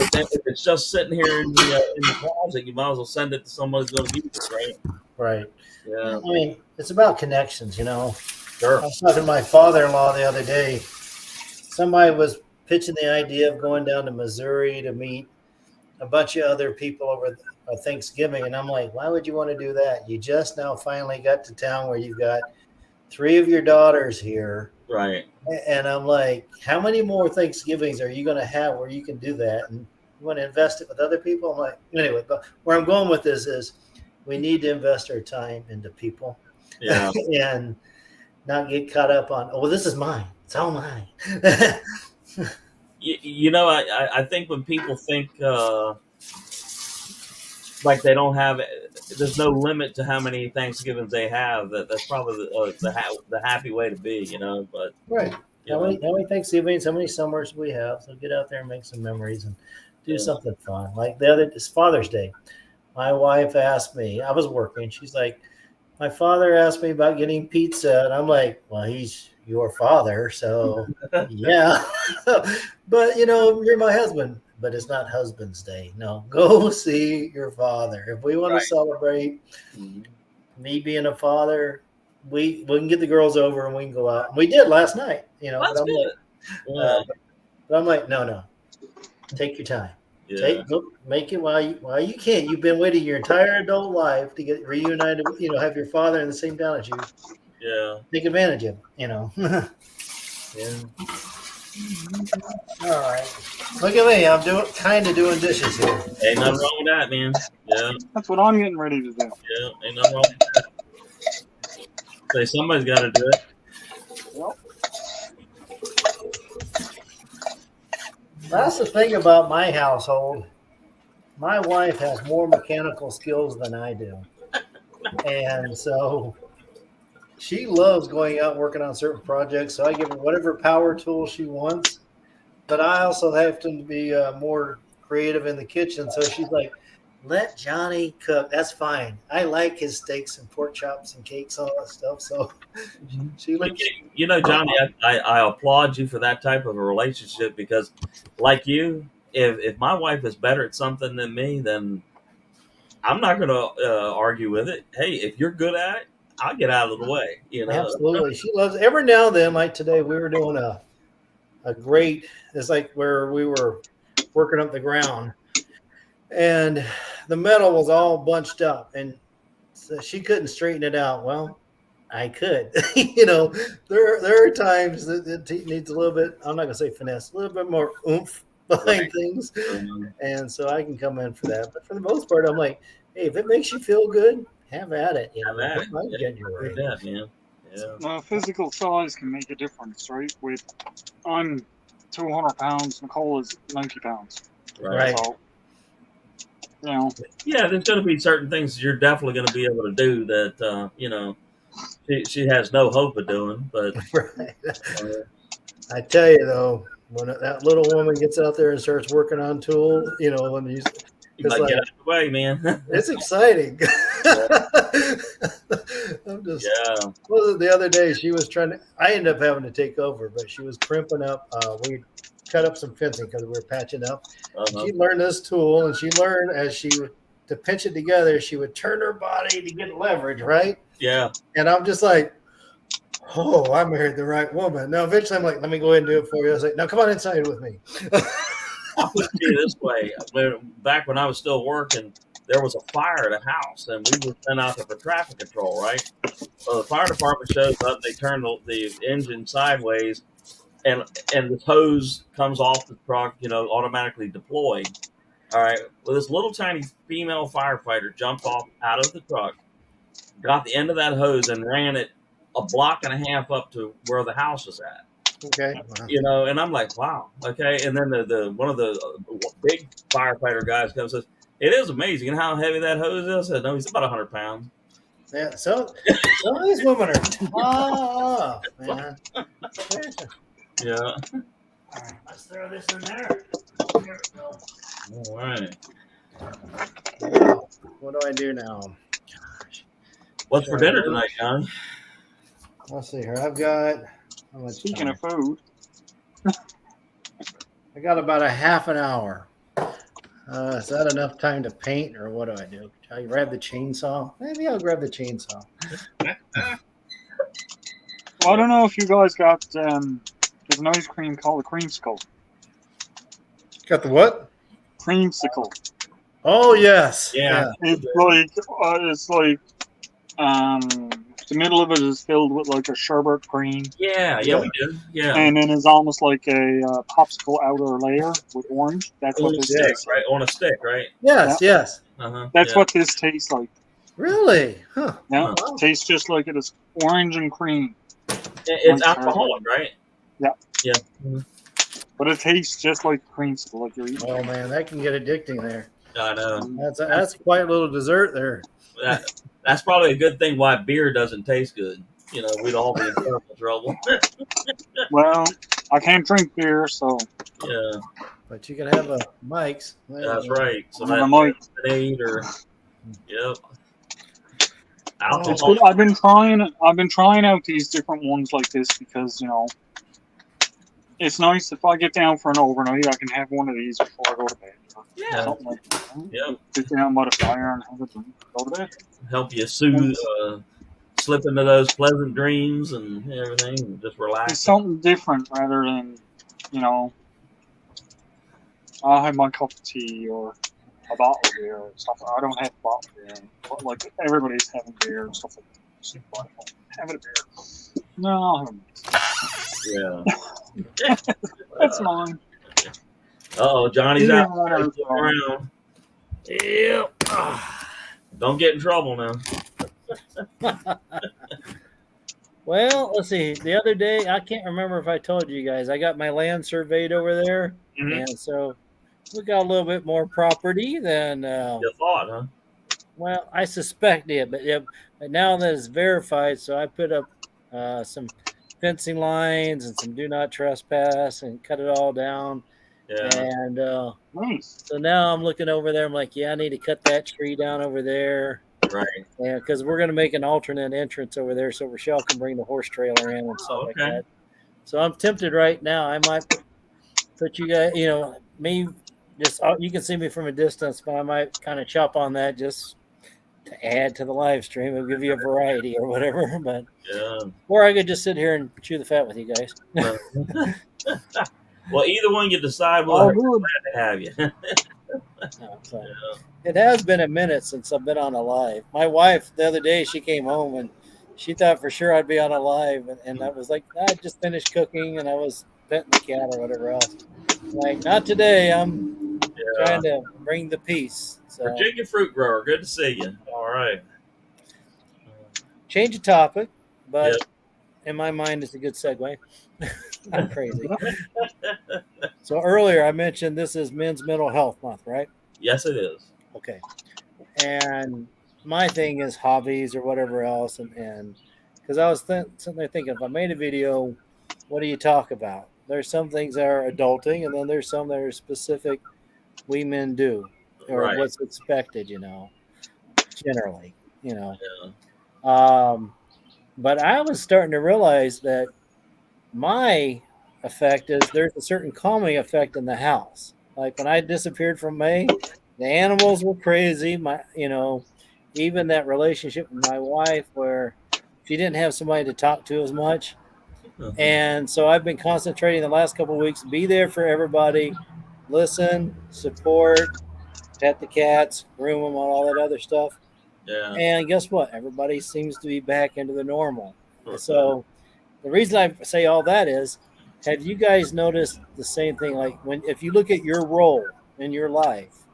it's just sitting here in the closet, you might as well send it to someone who's going to use it, right? Right. Yeah, I mean, it's about connections, you know. I sure. was talking to my father-in-law the other day. Somebody was pitching the idea of going down to Missouri to meet a bunch of other people over Thanksgiving, and I'm like, why would you want to do that? You just now finally got to town where you've got three of your daughters here, Right. and I'm like, how many more Thanksgivings are you going to have where you can do that? And you want to invest it with other people? I'm like, anyway, but where I'm going with this is we need to invest our time into people Yeah. and not get caught up on, oh, well, this is mine. It's all mine. You know, I think when people think like they don't have, there's no limit to how many Thanksgivings they have. That's probably the happy way to be, you know. But Right. you know, How many Thanksgivings, how many summers we have? So get out there and make some memories and do yeah, something fun. Like it's Father's Day. My wife asked me, I was working. She's like, my father asked me about getting pizza. And I'm like, well, he's your father. So yeah. But, you know, you're my husband. But it's not Husband's Day. No, go see your father. If we want to right. celebrate Mhm. me being a father, we can get the girls over and we can go out. We did last night, you know, Well, but that's I'm like, good. Yeah, no. Take your time. yeah, Go, make it while you can. You've been waiting your entire adult life to get reunited. You know, have your father in the same town as you. yeah, Take advantage of it. You know. yeah. All right. Look at me. I'm kind of doing dishes here. Ain't nothing wrong with that, man. Yeah, That's what I'm getting ready to do. yeah. Ain't nothing wrong with that. Say somebody's got to do it. Well, That's the thing about my household. My wife has more mechanical skills than I do, and so she loves going out and working on certain projects. So I give her whatever power tool she wants, but I also have to be more creative in the kitchen. So she's like, "Let Johnny cook. That's fine. I like his steaks and pork chops and cakes, all that stuff." So she You, lets. you know, Johnny, I applaud you for that type of a relationship because, like you, if my wife is better at something than me, then I'm not going to argue with it. Hey, if you're good at it, I'll get out of the way. You know. Absolutely, she loves. Every now and then, like today, we were doing a great. It's like where we were working up the ground, and the metal was all bunched up, and so she couldn't straighten it out. Well, I could. You know, there are times that it needs a little bit. I'm not gonna say finesse, a little bit more oomph behind Right. things, Um, and so I can come in for that. But for the most part, I'm like, hey, if it makes you feel good, have at it. You have know, at don't it. mind Yeah, getting your do way. that, man. Yeah. physical size can make a difference, right? With I'm 200 pounds, Nicole is 90 pounds. Right. Right. So, you know, Yeah, there's going to be certain things you're definitely going to be able to do that you know she has no hope of doing. But Right. uh, I tell you though, when that little woman gets out there and starts working on tools, you know, when you, you it's might get like out of the way, man. it's exciting. Yeah. I'm just. Yeah. Was it the other day? She was trying to. I ended up having to take over, but she was crimping up. We cut up some fencing because we were patching up. And Uh-huh. she learned this tool, and she learned as she would to pinch it together. She would turn her body to get leverage, right? Yeah. And I'm just like, oh, I married the right woman. Now, eventually, I'm like, let me go ahead and do it for you. I was like, now come on inside with me. I'll put it to you this way: back when I was still working, there was a fire at a house, and we were sent out there for traffic control. Right. So the fire department shows up. They turn the engine sideways, and the hose comes off the truck. You know, automatically deployed. All right. Well, this little tiny female firefighter jumped off out of the truck, got the end of that hose, and ran it a block and a half up to where the house was at. Okay. You know, and I'm like, wow, okay. And then the one of the big firefighter guys comes and says, "It is amazing how heavy that hose is." I said, "No, he's about 100 pounds." Yeah. So some of these women are tough, man. Yeah. All right, let's throw this in there. Here we go. All right. What do I do now? Gosh. What's for dinner tonight, Johnny? Let's see here. I've got how much Speaking time? of food, I got about a half an hour. Is that enough time to paint, or what do I do? Shall I grab the chainsaw? Maybe I'll grab the chainsaw. well, I don't know if you guys got there's an ice cream called a creamsicle. Got the what? Creamsicle. Oh yes. Yeah. It's like the middle of it is filled with like a sherbet cream, Yeah, we do. Yeah. and then it's almost like a popsicle outer layer with orange. That's what On a this stick, tastes like. right? On a stick, right? Yes. Yes. Uh-huh. That's yeah. what this tastes like. Really? Huh. Yeah, Wow. tastes just like it is orange and cream. It's Like alcoholic, right? Yeah. Yeah. Mhm. But it tastes just like creamsicle, like you're eating. Oh man, that can get addicting there. I know. That's quite a little dessert there. That's probably a good thing why beer doesn't taste good. You know, we'd all be in terrible trouble. Well, I can't drink beer, so Yeah, But you can have a Mike's. that's right. So I that might. lemonade or yep, It's alcohol. good. I've been trying out these different ones like this because it's nice if I get down for an overnight, I can have one of these before I go to bed. Or Yeah, something like that. yeah. Sit down by the fire and have a drink. Go to bed. Help you soothe, slip into those pleasant dreams and everything, and just It's relax. something different rather than, I'll have my cup of tea or a bottle of beer or something. I don't have a bottle of beer, but like everybody's having beer and stuff like that. So having a beer. No, I'll have a Yeah. That's mine. Oh, Johnny's Yeah, out whatever. around. Yep. Don't get in trouble now. Well, let's see. The other day, I can't remember if I told you guys, I got my land surveyed over there, Mhm. and so we got a little bit more property than. You thought, huh? Well, I suspect it, but now that it's verified, so I put up some fencing lines and some do not trespass and cut it all down. Yeah. And Nice. so now I'm looking over there. I'm like, yeah, I need to cut that tree down over there. Right. Yeah, because we're going to make an alternate entrance over there so Rochelle can bring the horse trailer in and stuff like okay. that. So I'm tempted right now. I might put you guys, me, just you can see me from a distance, but I might kind of chop on that just to add to the live stream. It'll give you a variety or whatever. But Yeah. or I could just sit here and chew the fat with you guys. Well, either one you decide, Oh, we're good. glad to have you. So, it has been a minute since I've been on a live. My wife the other day, she came home and she thought for sure I'd be on a live, and I was like, I just finished cooking and I was petting the cat or whatever else. Like, not today. I'm trying to bring the peace. So Virginia fruit grower, good to see you. All right. change the topic, but in my mind, it's a good segue. Not crazy. So earlier I mentioned this is Men's Mental Health Month, right? Yes, it is. Okay. And my thing is hobbies or whatever else, and because I was sitting there thinking, if I made a video, what do you talk about? There's some things that are adulting, and then there's some that are specific we men do, or Right. what's expected, generally, Yeah. But I was starting to realize that my effect is there's a certain calming effect in the house. Like when I disappeared from May, the animals were crazy. Even that relationship with my wife where she didn't have somebody to talk to as much. And so I've been concentrating the last couple of weeks, be there for everybody, listen, support, pet the cats, groom them, all that other stuff. Yeah. And guess what? Everybody seems to be back into the normal. So the reason I say all that is, have you guys noticed the same thing? Like if you look at your role in your life,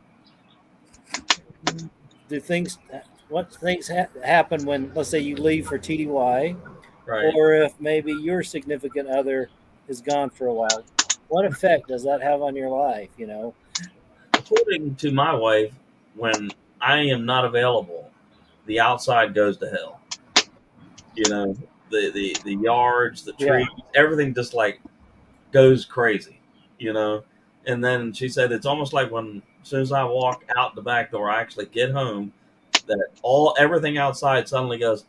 what things happen when, let's say, you leave for TDY, Right. or if maybe your significant other is gone for a while? What effect does that have on your life? According to my wife, when I am not available, the outside goes to hell. The yards, the trees, everything just like goes crazy. And then she said it's almost like as soon as I walk out the back door, I actually get home, that everything outside suddenly goes,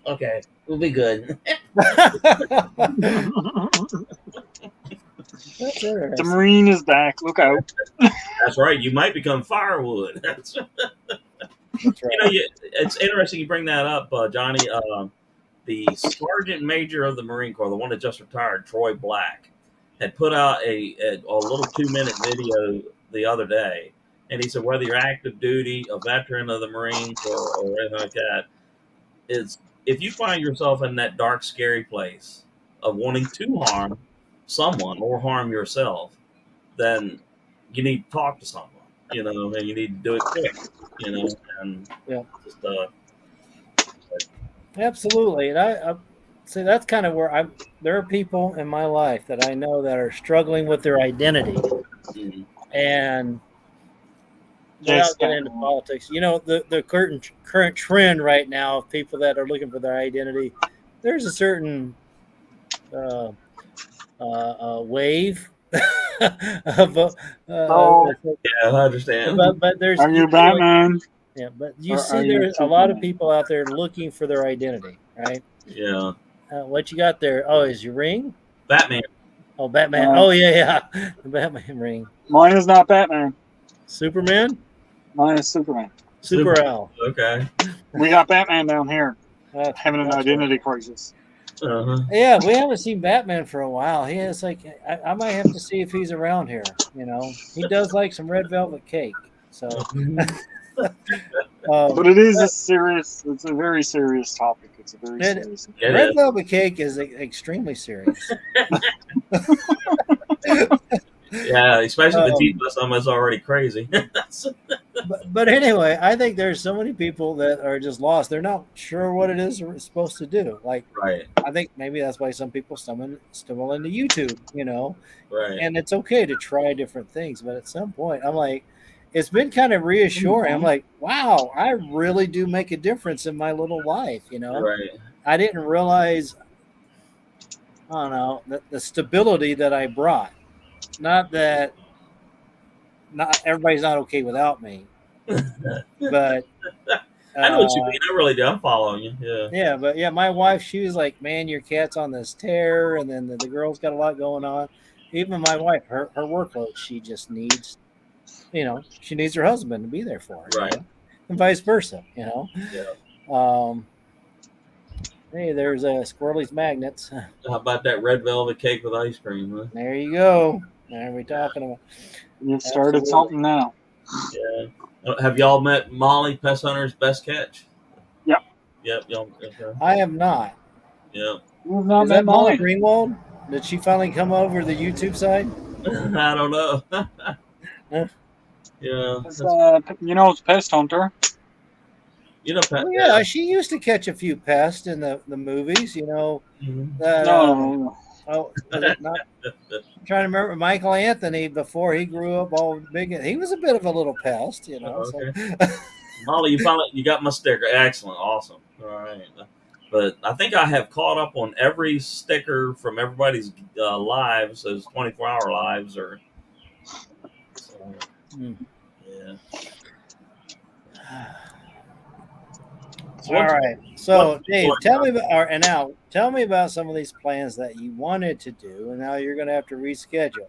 okay, we'll be good. That's The interesting. Marine is back. Look out. That's right. You might become firewood. That's You know, right. it's interesting you bring that up, Johnny. The sergeant major of the Marine Corps, the one that just retired, Troy Black, had put out a little 2-minute video the other day, and he said whether you're active duty, a veteran of the Marines, or anything like that, is if you find yourself in that dark, scary place of wanting to harm someone or harm yourself, then you need to talk to someone, and you need to do it quick, and Yeah, just absolutely. And I see that's kind of where I'm. There are people in my life that I know that are struggling with their identity, mm, and Yes, without getting into Batman. politics, the current trend right now of people that are looking for their identity. There's a certain uh, wave of So, yeah, I understand. but there's are you Batman yeah, but you or are see you there a lot of Superman? people out there looking for their identity, right? Yeah, What you got there? Oh, is your ring? Batman. Oh, Batman. No, Oh, yeah, yeah, the Batman ring. mine is not Batman. Superman, Mine is Superman. Super Al. Okay. We got Batman down here having an That's right. identity crisis. Uh-huh. Yeah, we haven't seen Batman for a while. He is like, I might have to see if he's around here. He does like some red velvet cake. So, But um, it is it's a very serious topic. It's a very it, serious. It red is. velvet cake is extremely serious. Yeah, especially the teeth Um, of someone's already crazy. but anyway, I think there's so many people that are just lost. They're not sure what it is we're supposed to do. Like, Right, I think maybe that's why some people stumble into YouTube, right. and it's okay to try different things. But at some point, I'm like, it's been kind of reassuring. I'm like, wow, I really do make a difference in my little life. Right. I didn't realize, I don't know, the stability that I brought. Not that not everybody's not okay without me, but I know what you uh, mean. I really do. I'm following you. Yeah. yeah, but yeah, my wife, she was like, "Man, your cat's on this tear," and then the girl's got a lot going on. Even my wife, her workload, she just needs, she needs her husband to be there for her, Right. and vice versa. Yeah. Um, hey, there's Squirrely's magnets. How about that red velvet cake with ice cream? Huh? There you go. There we talking about. You've started Absolutely. something now. Yeah. Have y'all met Molly, Pest Hunter's Best Catch? Yep. Yep. Y'all. Okay. I am not. Yep. You've not Is met that Molly Molly. Greenwald? Did she finally come over to the YouTube side? I don't know. Huh? Yeah. It's, it's Pest Hunter. Oh Yeah. yeah, she used to catch a few pests in the movies. Mhm. That No, was it not? I'm trying to remember Michael Anthony before he grew up all big. He was a bit of a little pest. Oh, So okay. Molly, you got my sticker. Excellent. Awesome. All right. But I think I have caught up on every sticker from everybody's lives, those 24-hour lives, or so, Hmm. yeah. So All what's right. what's So Dave, tell me about and now tell me about some of these plans that you wanted to do, and now you're going to have to reschedule.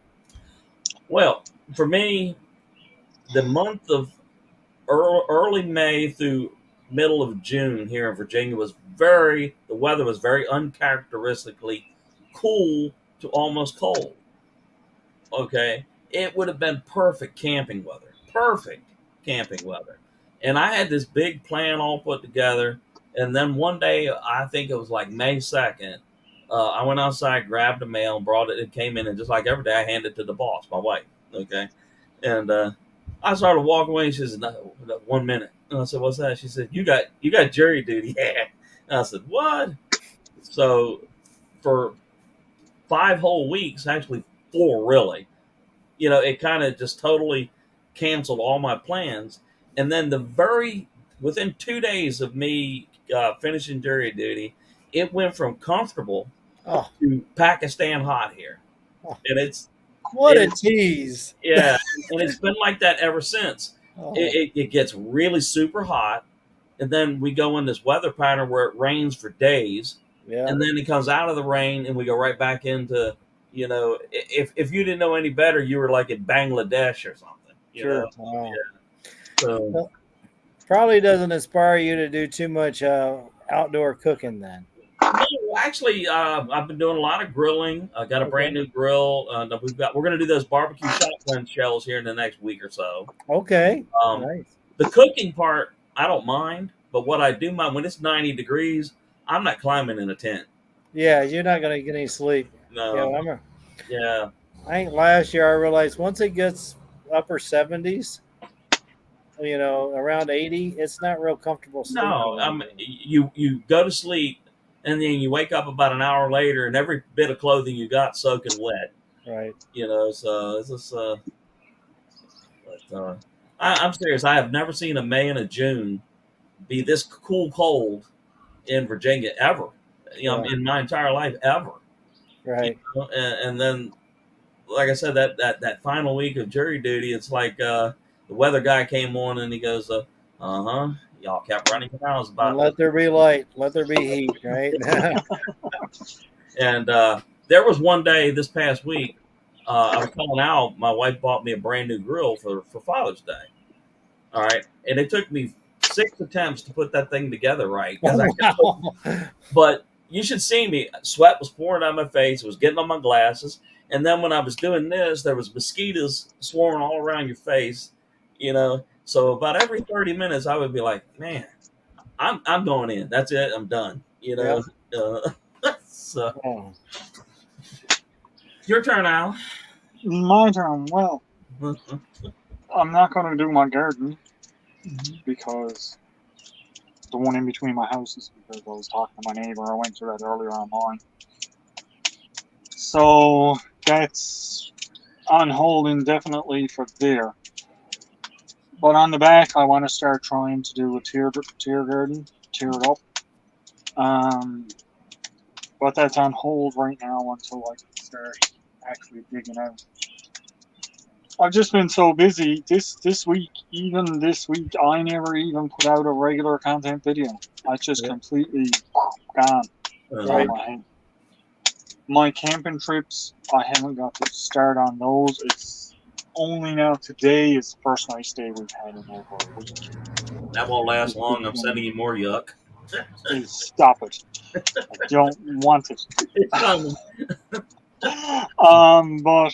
well for me? The month of early May through middle of June here in Virginia was the weather was very uncharacteristically cool to almost cold. Okay, it would have been perfect camping weather. Perfect camping weather. And I had this big plan all put together. And then one day, I think it was like May 2nd, I went outside, grabbed the mail, and brought it. It came in, and just like every day, I handed it to the boss, my wife. Okay. And I started walking away. And she said, no, 1 minute. And I said, what's that? She said, you got jury duty. Yeah. And I said, what? So for 5 whole weeks, actually 4 really, it kind of just totally canceled all my plans. And then within 2 days of me finishing jury duty, it went from comfortable Oh, to Pakistan hot here, oh and it's what a it's tease! yeah, and it's been like that ever since. Oh, It gets really super hot, and then we go in this weather pattern where it rains for days, Yeah. and then it comes out of the rain, and we go right back into, if you didn't know any better, you were like in Bangladesh or something. Sure. Wow. So Well, probably doesn't inspire you to do too much outdoor cooking then. no, actually, I've been doing a lot of grilling. I got a Okay. brand new grill. We're going to do those barbecue shotgun shells here in the next week or so. Okay. Um, Nice. the cooking part, I don't mind, but what I do mind when it's 90 degrees, I'm not climbing in a tent. Yeah, you're not gonna get any sleep. Yeah, No, yeah, I think last year I realized once it gets upper 70s, around 80, it's not real comfortable no. sleeping anymore. You go to sleep, and then you wake up about an hour later, and every bit of clothing you got soaking wet. Right. So it's just. But, I'm serious. I have never seen a May and a June be this cold in Virginia ever. Yeah. In my entire life ever. Right. And then, like I said, that final week of jury duty, it's like the weather guy came on and he goes, huh. Y'all kept running your mouths And about let this. there be light. Let there be heat. Right. And there was one day this past week, I was telling Al, my wife bought me a brand new grill for Father's Day. All right, and it took me 6 attempts to put that thing together right. Wow. But you should see me. Sweat was pouring out my face. It was getting on my glasses. And then when I was doing this, there was mosquitoes swarming all around your face. So about every 30 minutes, I would be like, "Man, I'm going in. That's it. I'm done." Yeah. So Oh. your turn, Al. My turn. Well, I'm not going to do my garden because the one in between my houses, because I was talking to my neighbor. I went through that earlier on mine. So that's on hold indefinitely for there. But on the back, I want to start trying to do a tier garden, tier it up. But that's on hold right now until I can start actually digging out. I've just been so busy this week. Even this week, I never even put out a regular content video. I just completely gone Right. on my head. My camping trips, I haven't got to start on those. It's only now today is the first nice day we've had in over a week. That won't last long. I'm sending you more yuck. Stop it. I don't want it. It's coming. But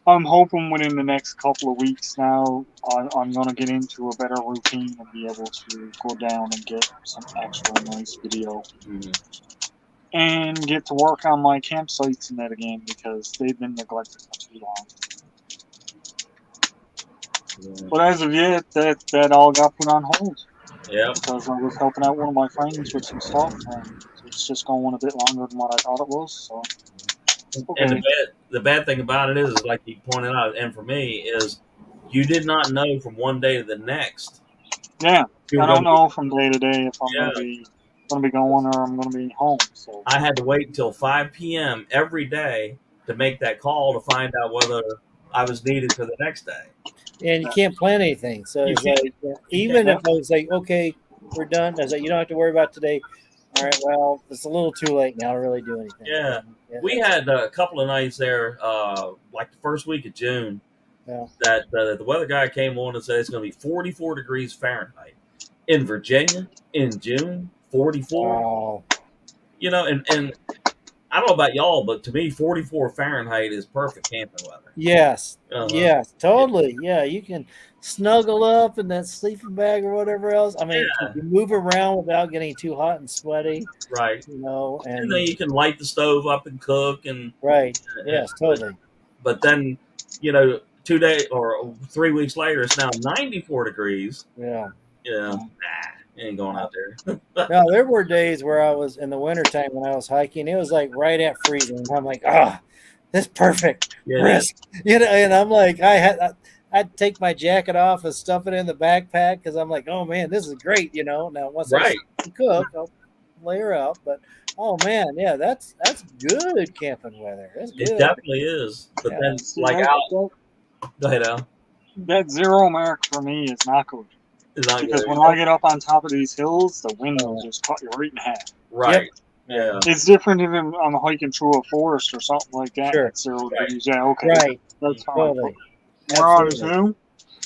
I'm hoping within the next couple of weeks now, I'm going to get into a better routine and be able to go down and get some actual nice video. And get to work on my campsites and that again because they've been neglected for too long. Yeah. But as of yet, that all got put on hold. Yeah. Because I was helping out one of my friends with some stuff, and it's just going a bit longer than what I thought it was. So, okay. And the bad thing about it is, like you pointed out, and for me, is you did not know from one day to the next. Yeah, I don't know from day to day if I'm going to be going or I'm going to be home. So I had to wait until 5 p.m. every day to make that call to find out whether I was needed for the next day. And you can't plan anything. So it's like, even if I was like, okay, we're done, I was like, you don't have to worry about today. All right, well, it's a little too late now to really do anything. Yeah. We had a couple of nights there, like the first week of June, that the weather guy came on and said it's going to be 44 degrees Fahrenheit. In Virginia, in June, 44. Wow. And I don't know about y'all, but to me, 44 Fahrenheit is perfect camping weather. Yes. Yes, totally. Yeah, you can snuggle up in that sleeping bag or whatever else. I mean, you can move around without getting too hot and sweaty. Right. And then you can light the stove up and cook. Right. Yes, totally. But then, 2 days or 3 weeks later, it's now 94 degrees. Yeah. You ain't going out there. Now, there were days where I was in the wintertime when I was hiking. It was like right at freezing. I'm like, this is perfect. Risk. And I'm like, I'd take my jacket off and stuff it in the backpack because I'm like, oh man, this is great. Now once I cook, I'll layer up. But oh man, yeah, that's good camping weather. That's good. It definitely is. But then, Al, go ahead, Al. That 0 mark for me is not good. It's not Because good. when I get up on top of these hills, the wind will Oh, just cut you right in half. yep. Right. Yeah. It's different if I'm hiking through a forest or something like that and Sure. it's 0 Right. degrees. Yeah, okay, Right. that's fine. Totally. But where I'm Absolutely.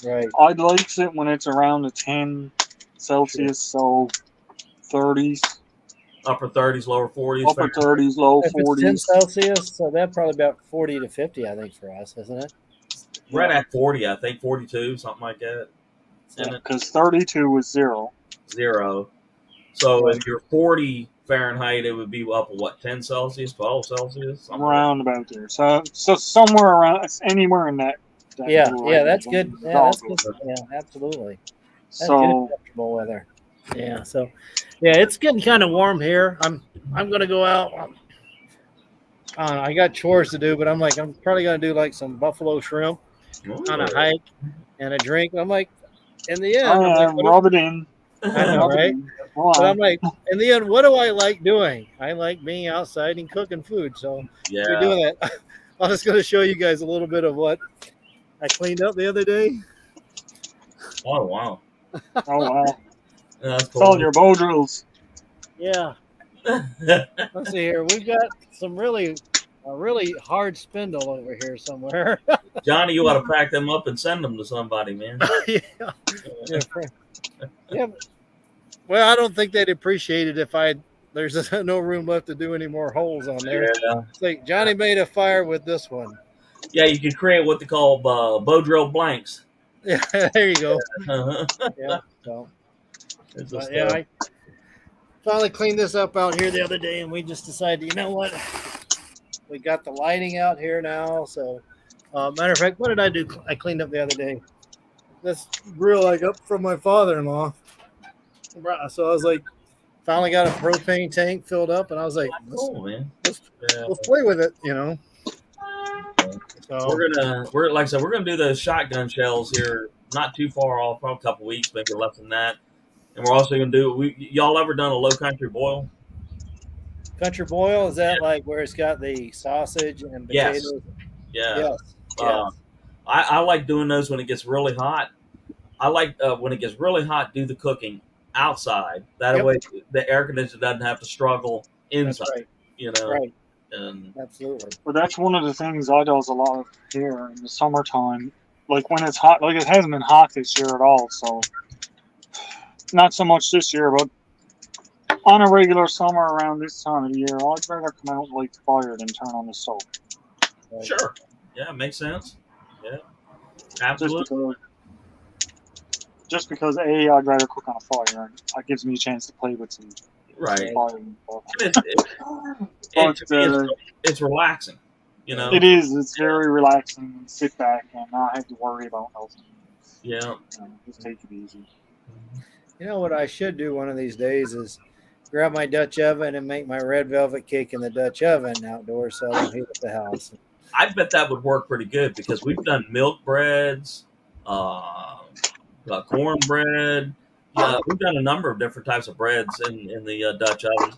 to, Right. I'd like it when it's around the 10 Celsius, so 30s, Upper 30s, lower 40s. upper 30s, low If it's 10 40s. Celsius, so that's probably about 40 to 50, I think, for us, isn't it? Right Yeah, at 40, I think 42, something like that. yeah, And it because 32 is 0. 0. So Right. if you're 40 Fahrenheit, it would be up what 10 Celsius, 12 Celsius, something like Around about there. So somewhere around, it's anywhere in that Yeah. middle Yeah. range. That's I good. mean, it's Yeah. all That's good. good. Yeah. Absolutely. That's good, So, acceptable weather. Yeah. So, yeah, it's getting kind of warm here. I'm gonna go out. I got chores to do, but I'm probably gonna do like some buffalo shrimp that. on a Ooh. hike and a drink. I'm like, in the oh end, I'm like, yeah, rub it in. I know, Rub it right? in. Go But I'm on. like, in the end, what do I like doing? I like being outside and cooking food. So we're Yeah. doing that. I'm just going to show you guys a little bit of what I cleaned up the other day. Oh wow. Oh wow. That's It's all cool. your bow drills. Yeah. Let's see here. We've got some a really hard spindle over here somewhere. Johnny, you ought to pack them up and send them to somebody, man. yeah. Yeah. Yeah. Well, I don't think they'd appreciate it if there's no room left to do any more holes on there. Yeah. It's like Johnny made a fire with this one. Yeah, you could create what they call bow drill blanks. Yeah, there you go. Uh-huh. Yeah. So, It's just but yeah, I finally cleaned this up out here the other day, and we just decided, you know what? We got the lighting out here now. So, matter of fact, what did I do? I cleaned up the other day. This grill I got from my father-in-law. So I was like, finally got a propane tank filled up, and I was like, cool, man. Yeah. let's play with it, you know. So We're like I said, we're gonna do those shotgun shells here, not too far off, probably a couple weeks, maybe less than that. And we're also gonna do. Y'all ever done a low country boil? country boil, is that like where it's got the sausage and Yes. potatoes? Yeah. Yes. Uh, Yes. I like doing those when it gets really hot. I like when it gets really hot, do the cooking outside. That Yep. way, the air conditioner doesn't have to struggle That's inside. right. You know, Right. and Absolutely. But that's one of the things I does a lot of here in the summertime. Like when it's hot, like it hasn't been hot this year at all. So not so much this year, but on a regular summer around this time of the year, I'd rather come out and light the fire than turn on the stove. Right. sure, yeah, makes sense. Yeah, Just absolutely. because A, I'd rather cook on a fire, and that gives me a chance to play with some Right. fire. And to me, it's relaxing. You know. It is. It's very relaxing and sit back and not have to worry about nothing. Yeah. Just take it easy. You know what I should do one of these days is grab my Dutch oven and make my red velvet cake in the Dutch oven outdoors so I don't heat up the house. I bet that would work pretty good because we've done milk breads, cornbread. Yeah, we've done a number of different types of breads in the Dutch oven,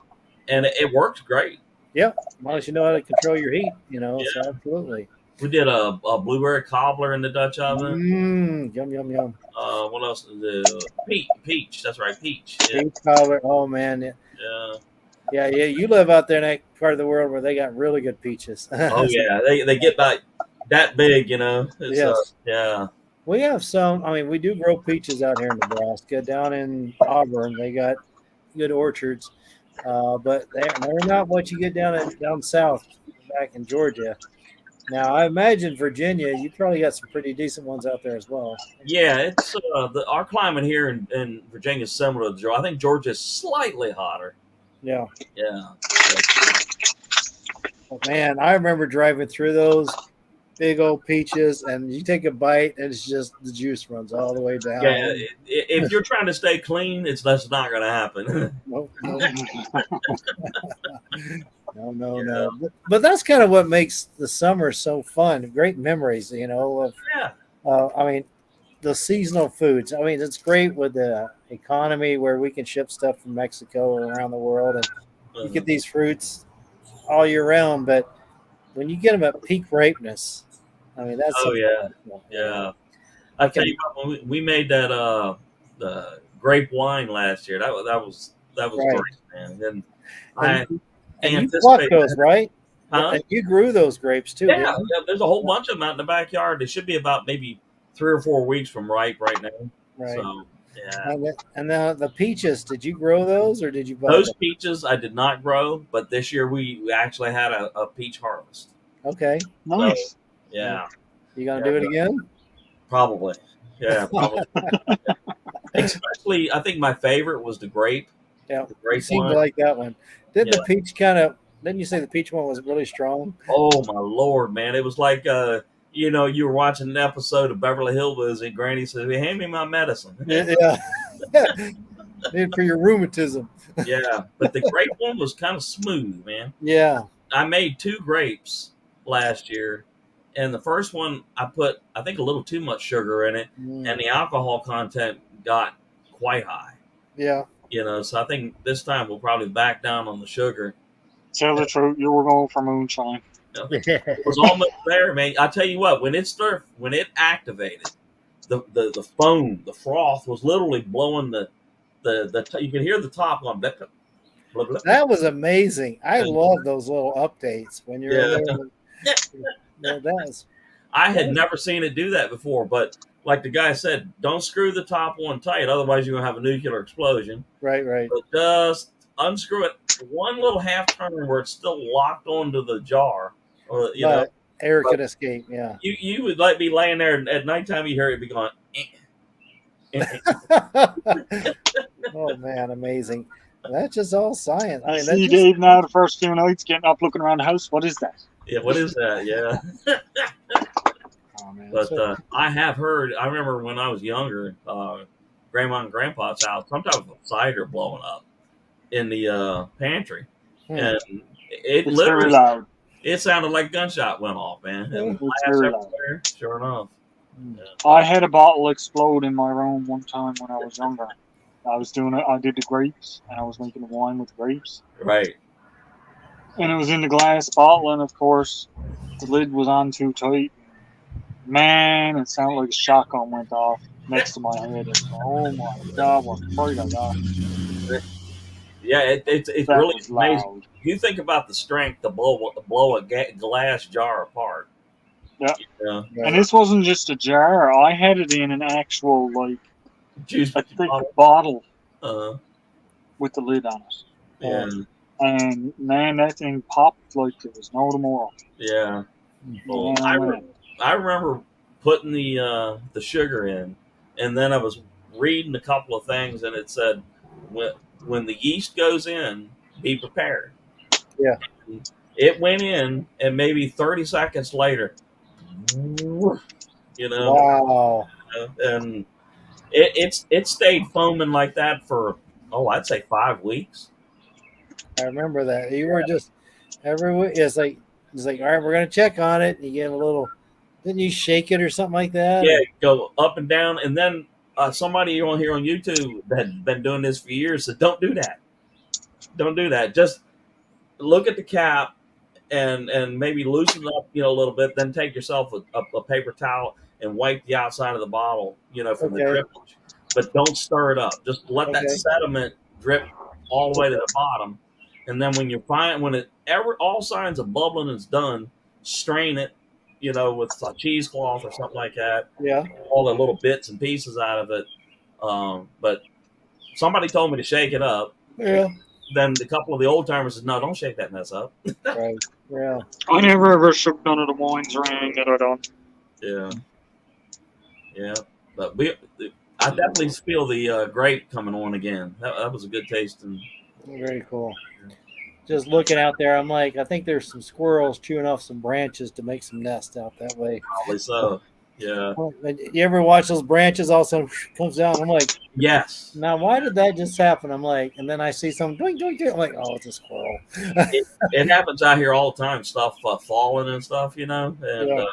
and it works great. Yep. As long as you know how to control your heat, you know, Yeah. so absolutely. We did a blueberry cobbler in the Dutch oven. Yum, yum, yum. What else? The peach. That's right, peach. Yeah, Peach cobbler. Oh, man. yeah. Yeah, you live out there in that part of the world where they got really good peaches. Oh yeah, they get about that big, you know. It's, Yes. yeah. We have some. I mean, we do grow peaches out here in Nebraska. Down in Auburn, they got good orchards, but they're not what you get down south, back in Georgia. Now, I imagine Virginia, you probably got some pretty decent ones out there as well. Yeah, it's our climate here in Virginia is similar to Georgia. I think Georgia is slightly hotter. Yeah. Yeah. But man, I remember driving through those big old peaches, and you take a bite, and it's just the juice runs all the way down. Yeah, if you're trying to stay clean, that's not going to happen. No. No. But that's kind of what makes the summer so fun. Great memories, you know. Of, Yeah. I mean, the seasonal foods. I mean, it's great with the economy where we can ship stuff from Mexico or around the world, and you get these fruits all year round. But when you get them at peak ripeness, I mean, that's yeah. I tell you what, when we made that grape wine last year. That was Right. great, man. And And I and you plucked anticipate those, that, right? huh? And you grew those grapes too, Yeah, didn't you? yeah, there's a whole bunch of them out in the backyard. They should be about maybe 3 or 4 weeks from ripe right now. Right. So yeah, And the peaches, did you grow those or did you buy those them? peaches I did not grow, but this year we actually had a peach harvest. Okay. So Nice. Yeah. yeah, You gonna yeah, do it again? probably. Yeah, probably. Especially, I think my favorite was Yeah. the You grape seem to wine. like that one. Did Yeah. the peach kind of? Didn't you say the peach one was really strong? Oh my lord, man! It was like you were watching an episode of Beverly Hillbillies, and Granny says, "Hey, hand me my medicine." Yeah. Need for your rheumatism. Yeah, but the grape one was kind of smooth, man. Yeah. I made two grapes last year, and the first one I put, I think, a little too much sugar in it, and Mm. the alcohol content got quite high. Yeah. So I think this time we'll probably back down on the sugar. Tell the truth, you were going for moonshine. It was almost there, man. I tell you what, when it activated, the foam, the froth was literally blowing you can hear the top on blah, blah, blah. That was amazing. I love those little updates when you're in Yeah. there. Yeah, I had never seen it do that before, but like the guy said, don't screw the top one tight, otherwise you're gonna have a nuclear explosion. right, right. But just unscrew it one little half turn where it's still locked onto the jar, or But air But could escape. Yeah. you would like be laying there and at nighttime you hear it be going. Eh. Oh man, amazing. That's just all science. I mean, that's See just Dave now the first few nights getting up looking around the house. What is that? Yeah, what is that? Yeah, Oh man. but I have heard. I remember when I was younger, grandma and grandpa's house, some type of cider blowing up in the pantry, hmm. and it It's very literally loud. it sounded like a gunshot went off, man, and It's glass very loud. everywhere. Sure enough. Hmm. I had a bottle explode in my room one time when I was younger. I was doing it. I did the grapes, and I was making the wine with the grapes, Right. and it was in the glass bottle, and of course, the lid was on too tight. Man, it sounded like a shotgun went off next to my head. It's like, oh my god, what fright I got. Yeah, it's That really was amazing. loud. You think about the strength to blow a glass jar apart. Yeah. Yeah, And Right. this wasn't just a jar. I had it in an actual, like, juice a with thick bottle. bottle Uh, with the lid on it. yeah, And man, that thing popped like there was no tomorrow. yeah. Well, Man. I remember putting the sugar in, and then I was reading a couple of things, and it said when the yeast goes in, be prepared. Yeah. It went in, and maybe 30 seconds later, you know, Wow. and it stayed foaming like that for I'd say 5 weeks. I remember that. You were just every week. It's like all right, we're gonna check on it. You get a little. Didn't you shake it or something like that? Yeah, Or, go up and down, and then somebody on here on YouTube that had been doing this for years said, "Don't do that. Don't do that. Just look at the cap and maybe loosen it up, a little bit. Then take yourself a paper towel and wipe the outside of the bottle, from the okay. drippage. But don't stir it up. Just let that Okay. sediment drip all the way to the bottom, and then when all signs of bubbling is done, strain it, with a cheesecloth or something like that. Yeah. All the little bits and pieces out of it. But somebody told me to shake it up. Yeah. Then a couple of the old timers said, "No, don't shake that mess up." Right. Yeah. I never ever shook none of the wines or anything that I done. Yeah, yeah. But I definitely feel the grape coming on again. That was a good taste. And Very cool. Just looking out there, I'm like, I think there's some squirrels chewing off some branches to make some nests out that way. probably so. Yeah. You ever watch those branches all of a sudden comes down? I'm like, Yes. now why did that just happen? I'm like, and then I see some doink doink doink. I'm like, oh, it's a squirrel. It happens out here all the time. Stuff falling and stuff, And Yeah.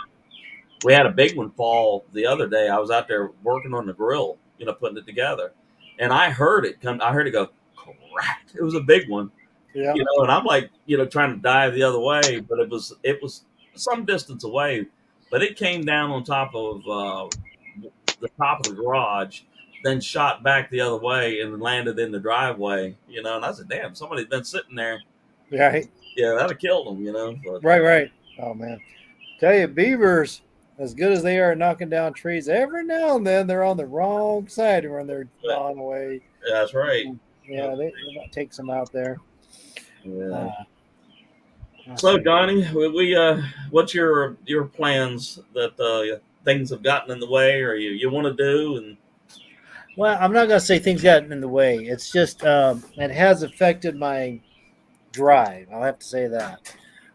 we had a big one fall the other day. I was out there working on the grill, putting it together, and I heard it come. I heard it go crack. It was a big one. Yeah. And I'm like, trying to dive the other way, but it was some distance away, but it came down on top of the top of the garage, then shot back the other way and landed in the driveway. And I said, "Damn, somebody's been sitting there." Right. Yeah, that'd have killed them. But Right. Oh man, tell you, beavers, as good as they are at knocking down trees, every now and then they're on the wrong side when they're gnawing away. that's right. Yeah, that takes them out there. Yeah. Let's So, see. Donnie, what's your plans that things have gotten in the way, or you want to do? And Well, I'm not gonna say things gotten in the way. It's just it has affected my drive. I'll have to say that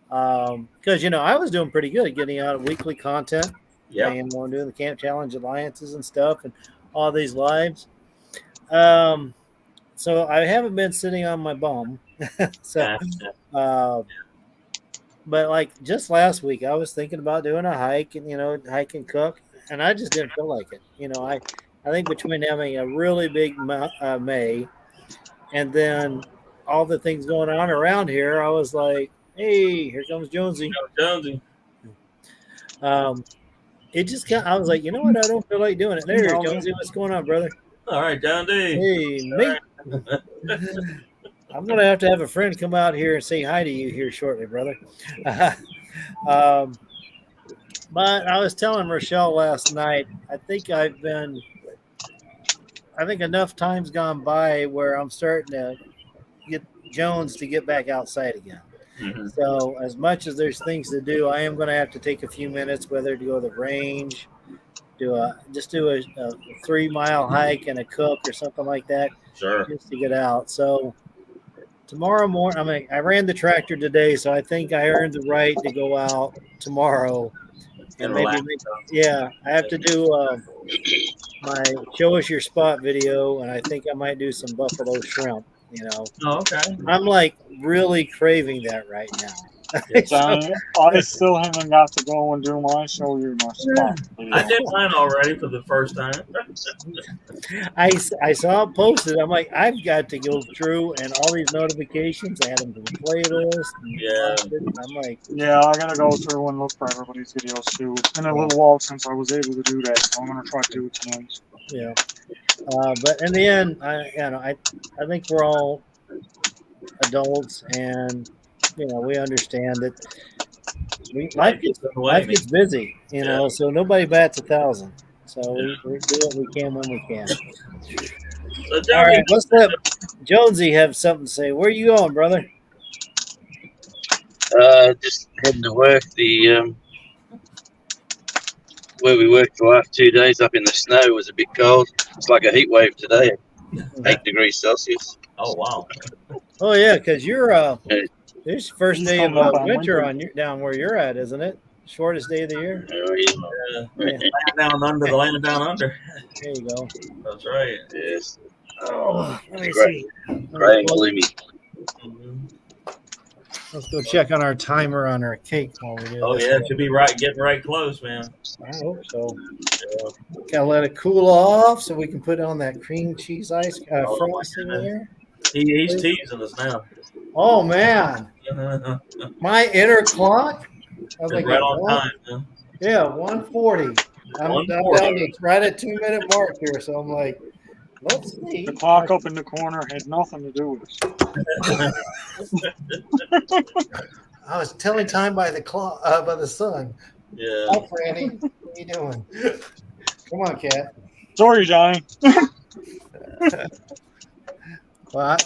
because I was doing pretty good at getting out weekly content. I yep, am doing the Camp Challenge alliances and stuff, and all these lives. Um, so I haven't been sitting on my bum. so, yeah, uh, but like just last week, I was thinking about doing a hike and hike and cook, and I just didn't feel like it. I think between having a really big May and then all the things going on around here, I was like, hey, here comes Jonesy. Jonesy. Um, it just I was like, you know what? I don't feel like doing it. There, Jonesy. Jonesy, what's going on, brother? All right, John D. Hey, All mate. right. I'm gonna have to have a friend come out here and say hi to you here shortly, brother. But I was telling Rochelle last night, I think enough time's gone by where I'm starting to get Jones to get back outside again. Mhm. So as much as there's things to do, I am going to have to take a few minutes, whether to go to the range, do a 3-mile hike and a cook or something like that, Sure. just to get out. So tomorrow morning, I ran the tractor today, so I think I earned the right to go out tomorrow. And maybe, relax. I have to do my show us your spot video, and I think I might do some buffalo shrimp. Oh, okay. I'm like really craving that right now. I still haven't got to go and do my show you my spot. I did mine already for the first time. I saw it posted. I'm like, I've got to go through and all these notifications, add them to the playlist. Yeah. I'm like, Yeah, I gotta go through and look for everybody's videos too. It's been a little while since I was able to do that, so I'm gonna try to do it tonight. yeah. But in the end, I think we're all adults, and we understand that life gets busy, Yeah. so nobody bats 1,000. So we do what we can when we can. So, All Johnny, right, let's let Jonesy have something to say. Where are you going, brother? Just heading to work. Where we worked the last 2 days up in the snow was a bit cold. It's like a heat wave today, 8 degrees Celsius. Oh, wow. Oh yeah, because you're this first He's day of coming up on winter winter. down where you're at, isn't it? Shortest day of the year. Oh, yeah. Land down under, the land down under. There you go. That's right. Yes. Oh, let me Great. see. Grey and gloomy. Mhm. Let's go check on our timer on our cake while we do Oh, this. yeah. It should be getting right close, man. I hope so. Gotta let it cool off so we can put on that cream cheese ice frosting there. He's teasing us now. Oh man, my inner clock. I was like, right on time. Man. yeah, 1:40. I'm 1:40. down to right at 2-minute mark here, so I'm like, let's see. The clock up in the corner had nothing to do with it. I was telling time by the clock, by the sun. Yeah. Hi, Franny. What are you doing? Come on, cat. Sorry, Johnny. Well,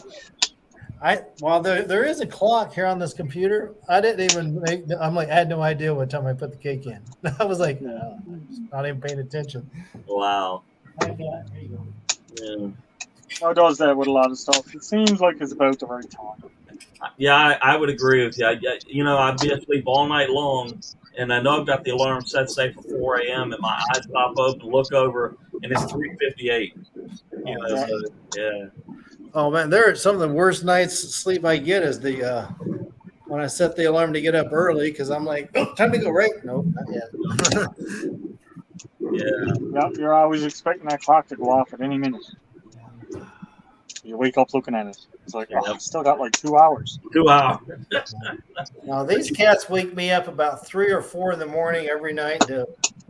while there is a clock here on this computer, I didn't even I'm like, I had no idea what time I put the cake in. I was like, not even paying attention. Wow. Hi, cat. Here you go. Yeah. I does that with a lot of stuff. It seems like it's about the right time. Yeah, I would agree with you. I'd be asleep all night long, and I know I've got the alarm set, say, for 4 a.m., and my eyes pop open, look over, and it's 3:58. So, yeah. Oh man, there are some of the worst nights of sleep I get is the when I set the alarm to get up early because I'm like, oh, time to go right. Nope, not yet. Yeah. Yep, you're always expecting that clock to go off at any minute. You wake up looking at it. It's like, oh, I've still got like 2 hours. 2 hours. Now these cats wake me up about 3 or 4 in the morning every night to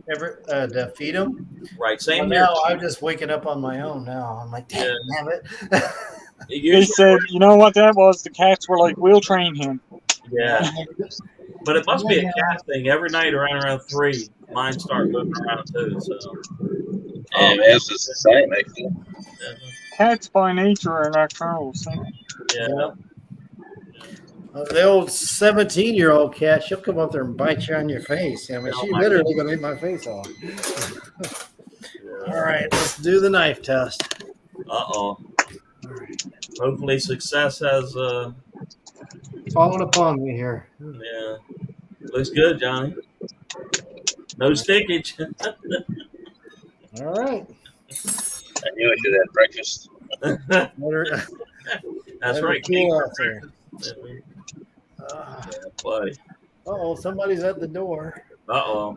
ever to feed them. Right. Same Well, here. now I'm just waking up on my own now. I'm like, Yeah. damn it. It They usually, said, you know what that was? The cats were like, we'll train him. yeah. But it must be a cat thing. Every night around 3, mine start moving around too. So, oh And ours is the same, actually. man, Cats by nature are nocturnal. So yeah, Yep. The old 17-year-old cat, she'll come up there and bite you on your face. I mean, oh she my literally goodness, gonna eat my face off. All yeah. right, let's do the knife test. Oh. Hopefully, success has. Falling upon me here. Yeah, looks good, Johnny. No stickage. All right. I knew I should have breakfast. That's Better, better right, cake cool for off there. breakfast. Uh Yeah, buddy. oh, somebody's at the door. Uh-oh.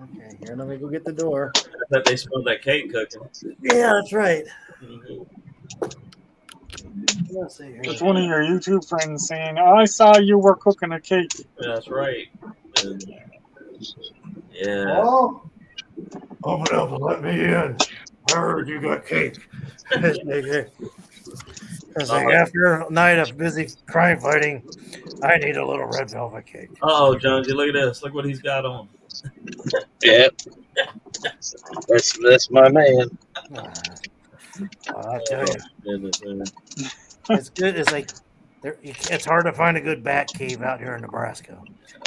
Okay, here, let me go get the door. I bet they smelled that cake cooking. Yeah, that's right. Mhm. Let's see here. it's one of your YouTube friends saying, I saw you were cooking a cake. That's right. And, yeah. Oh, open up and let me in. I heard you got cake. It's like after a night of busy crime fighting, I need a little red velvet cake. Uh-oh, Jonesy, look at this. Look what he's got on. Yeah, that's my man. I'll tell you, Goodness, man. it's good. It's like it's hard to find a good bat cave out here in Nebraska.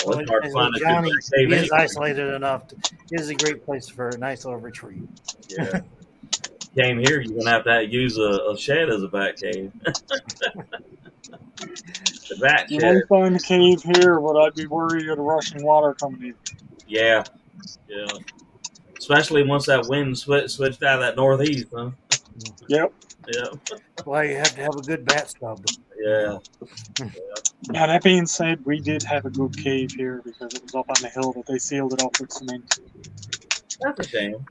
Well, it's hard to find a good Johnny cave is anyway. isolated enough. It is a great place for a nice little retreat. Yeah. Came here, you're gonna have to use a shed as a bat cave. The bat You shed. might find a cave here, but I'd be worried of the rushing water coming in. Yeah. Yeah. Especially once that wind switched out of that northeast, huh? Yep. Yeah. Well, you have to have a good bat stub. Yeah. Now, that being said, we did have a good cave here because it was up on the hill, but they sealed it up with cement. That's a shame.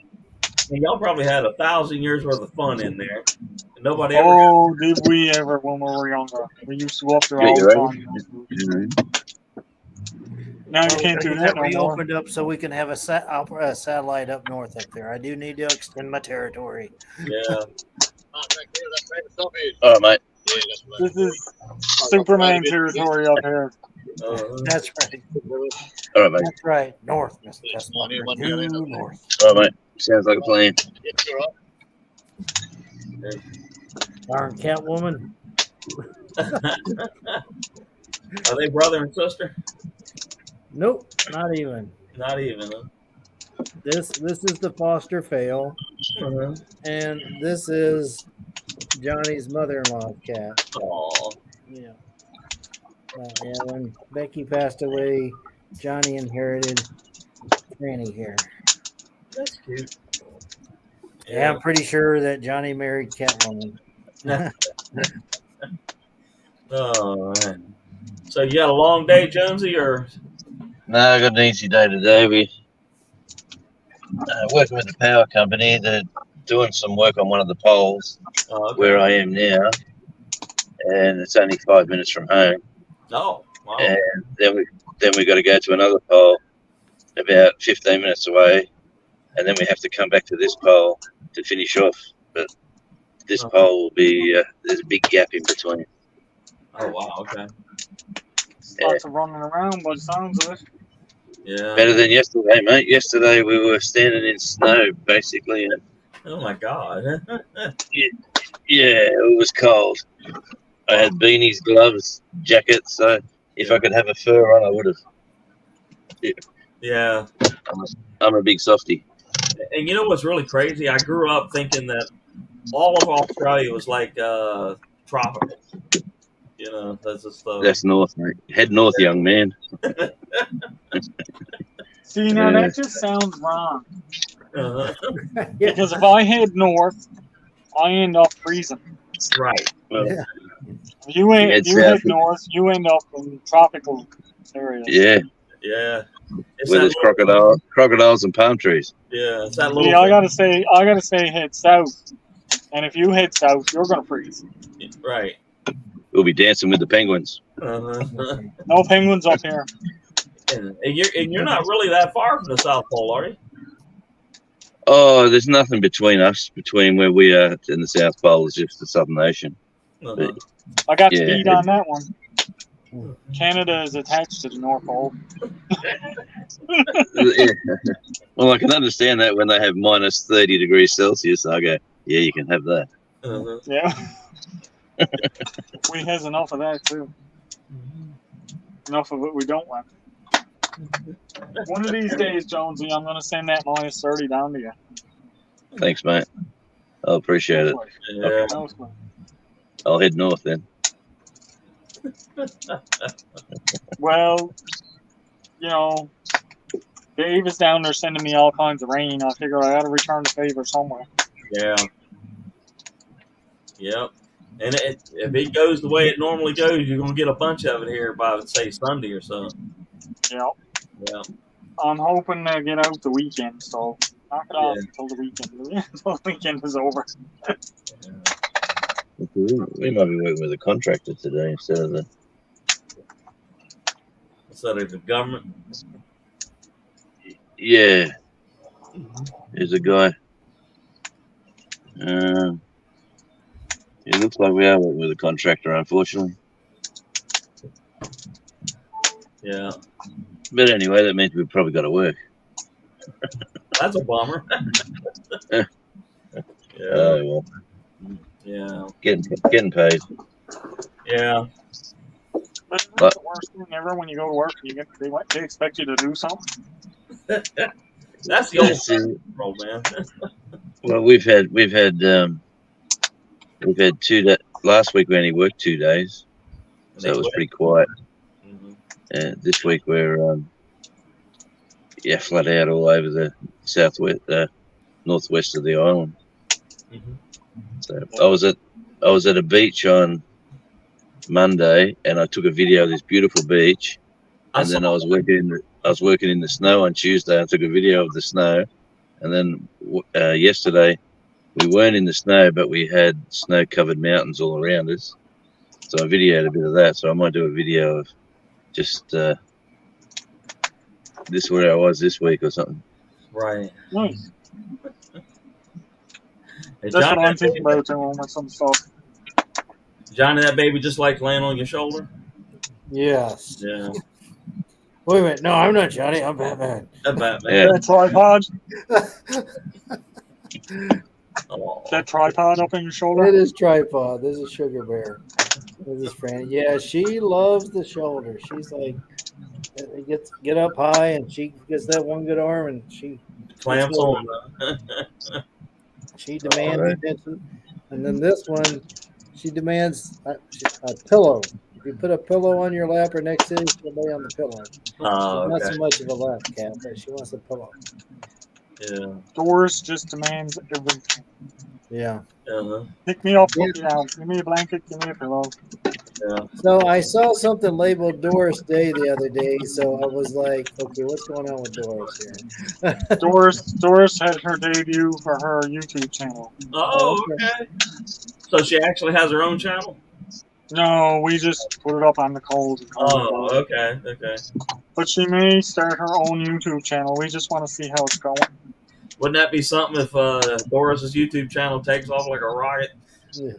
And y'all probably had 1,000 years worth of fun in there. And nobody ever. Oh, did we ever when we were younger? We used to go up there Yeah, all you're the right. time. Now you can't do that no more. Reopened up so we can have a satellite up north up there. I do need to extend my territory. Yeah. All right, mate. This is Superman territory up here. That's right. All right, mate. That's right. North, Mr. Chestnut. Due north. All right, mate. Sounds like a plan. Darn Catwoman. Are they brother and sister? Nope, not even. Not even. Huh? This is the foster fail, and this is Johnny's mother-in-law's cat. Aw. Yeah. Yeah. When Becky passed away, Johnny inherited Franny here. That's cute. Yeah, I'm pretty sure that Johnny married Catwoman. Oh, man. So you got a long day, Jonesy, or? No, I got an easy day today. We working with the power company. They're doing some work on one of the poles Okay. where I am now, and it's only 5 minutes from home. Oh, wow. And then we got to go to another pole about 15 minutes away, and then we have to come back to this pole to finish off. But this pole will be there's a big gap in between. Oh, wow. Okay. Lots of running around by the sounds of it. Yeah. Better than yesterday, mate. Yesterday we were standing in snow basically, and Oh, my God. yeah, it was cold. I had beanies, gloves, jackets. So if I could have a fur on, I would have. Yeah. I'm a big softie. And you know what's really crazy? I grew up thinking that all of Australia was like tropical. You know, that's just That's north, mate. Head north, young man. See, now that just sounds wrong. uh Because if I head north, I end up freezing. Right. Well, Yeah. If you head south. north, you end up in tropical areas. Yeah, Yeah. It's where that there's crocodiles and palm trees. Yeah, it's that little. See, I gotta say, head south. And if you head south, you're gonna freeze. Right. We'll be dancing with the penguins. Uh-huh. No penguins up here. And you're not really that far from the South Pole, are you? Oh, there's nothing between us, between where we are and the South Pole. Is just the Southern Ocean. Uh-huh. I got Yeah. to beat on that one. Canada is attached to the North Pole. Yeah. Well, I can understand that when they have minus 30 degrees Celsius. I go, yeah, you can have that. Uh-huh. Yeah. We has enough of that too. Enough of it we don't want. One of these days, Jonesy, I'm going to send that minus 30 down to you. Thanks, mate. I appreciate it. Yeah. I'll head north then. Well, you know, Dave is down there sending me all kinds of rain. I figure I got to return the favor somewhere. Yeah. Yep. And if it goes the way it normally goes, you're going to get a bunch of it here by, say, Sunday or so. Yeah. Yeah. I'm hoping to get out the weekend, so knock it off until the weekend. Until the weekend is over. We might be working with a contractor today instead of the. Instead of the government. Yeah. There's a guy. It looks like we are working with a contractor, unfortunately. Yeah. But anyway, that means we've probably got to work. That's a bummer. Yeah. Oh, well. Yeah. Getting paid. Yeah. But it's not the worst thing ever when you go to work and they expect you to do something. That's the old role, man. Well, we've had 2 days. Last week we only worked 2 days, so it was pretty quiet. And this week we're flat out all over the southwest, northwest of the island. So I was at a beach on Monday, and I took a video of this beautiful beach. And then I was working in the snow on Tuesday. I took a video of the snow, and then yesterday we weren't in the snow, but we had snow-covered mountains all around us. So I videoed a bit of that. So I might do a video of just this where I was this week or something. Right. Nice. Hey, That's what I'm thinking about doing with some stuff. Johnny, that baby just like laying on your shoulder? Yes. Yeah. Wait a minute. No, I'm not Johnny. I'm Batman. Batman. Yeah. That tripod? Oh. That tripod up on your shoulder? It is tripod. This is Sugar Bear. This is Franny. Yeah, she loves the shoulder. She's like, get up high, and she gets that one good arm, and she Clamps on. She demands attention. And then this one, she demands a pillow. If you put a pillow on your lap or next to you, she'll lay on the pillow. Oh, Not so much of a lap cat, but she wants a pillow. Yeah. Doris just demands everything. Yeah. Pick me up, put me down. Give me a blanket, give me a pillow. Yeah. So I saw something labeled Doris Day the other day, so I was like, okay, what's going on with Doris here? Doris had her debut for her YouTube channel. Oh, okay. So she actually has her own channel? No, we just put it up on the cold. Oh, okay, okay. But she may start her own YouTube channel. We just want to see how it's going. Wouldn't that be something if Doris's YouTube channel takes off like a rocket? Yeah.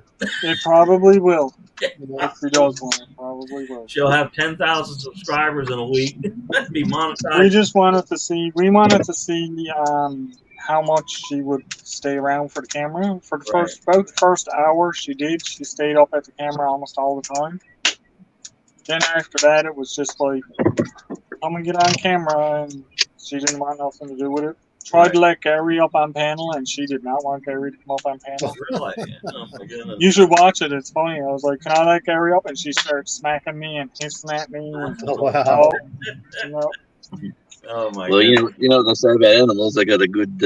It probably will. If she does one, it probably will. She'll have 10,000 subscribers in a week. That'd be monetized. We just wanted to see. We wanted to see how much she would stay around for the camera. For the about the first hour, she did. She stayed up at the camera almost all the time. Then after that, it was just like, come and get on camera, and she didn't want nothing to do with it. Tried to let Gary up on panel, and she did not want Gary to come up on panel. Really? Oh, my goodness. You should watch it. It's funny. I was like, can I let Gary up? And she started smacking me and hissing at me. And, Oh, wow. Oh, my Well, goodness. you know what they say about animals? They got a good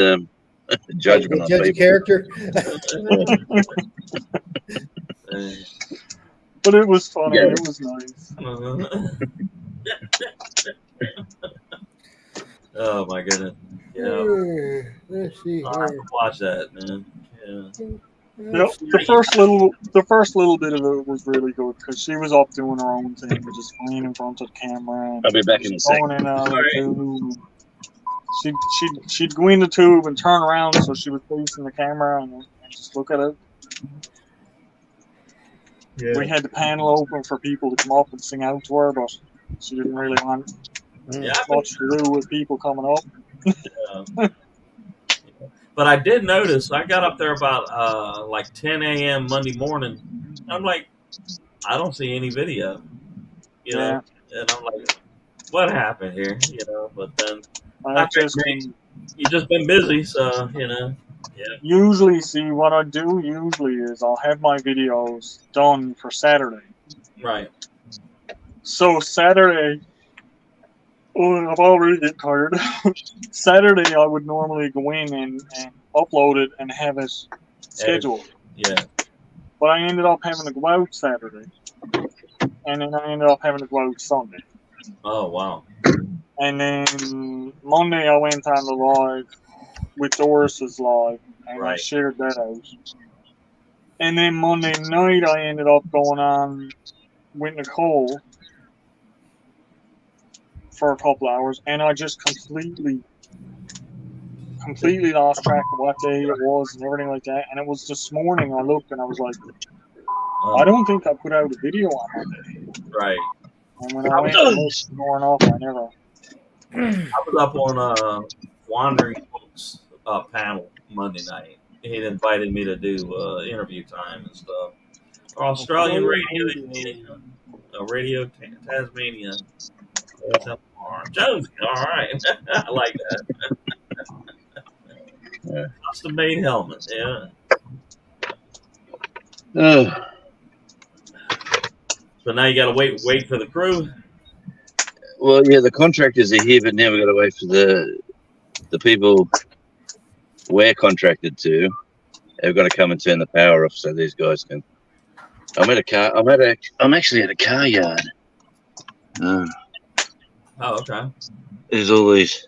judgment on Judge people. character. But it was funny. Yeah. It was nice. Oh, my goodness. Yeah. Let's see I'll have here. to watch that, man. Yeah. Yep. The first little bit of it was really good because she was up doing her own thing, just playing in front of the camera. And I'll be back in a second. going in and out of the tube. she'd go in the tube and turn around so she was facing the camera and just look at it. Yeah. We had the panel open for people to come up and sing out to her, but she didn't really want Yeah, much to do with people coming up. but I did notice I got up there about like 10 a.m. Monday morning. I'm like, I don't see any video, you know, and I'm like, what happened here, you know? But then I Just think you've just been busy, so you know. Yeah. Usually, see what I do usually is I'll have my videos done for Saturday. Right. So Saturday, I'm already getting tired. Saturday, I would normally go in and upload it and have it scheduled. Yeah. But I ended up having to go out Saturday, and then I ended up having to go out Sunday. Oh wow. And then Monday I went on the live with Doris's live, and I shared that out. And then Monday night I ended up going on with Nicole for a couple hours, and I just completely lost track of what day it was and everything like that. And it was this morning I looked and I was like, I don't think I put out a video on Monday. Right. And when I went to look going off, I never. I was up on Wandering Folks panel Monday night. He'd invited me to do interview time and stuff. Australian Radio Tasmania. Jonesy, all right. I like that. Custom made helmet, yeah. So now you got to wait for the crew. Well, yeah, the contractors are here, but now we've got to wait for the people we're contracted to. They've got to come and turn the power off so these guys can. I'm actually at a car yard. Oh, okay. There's all these.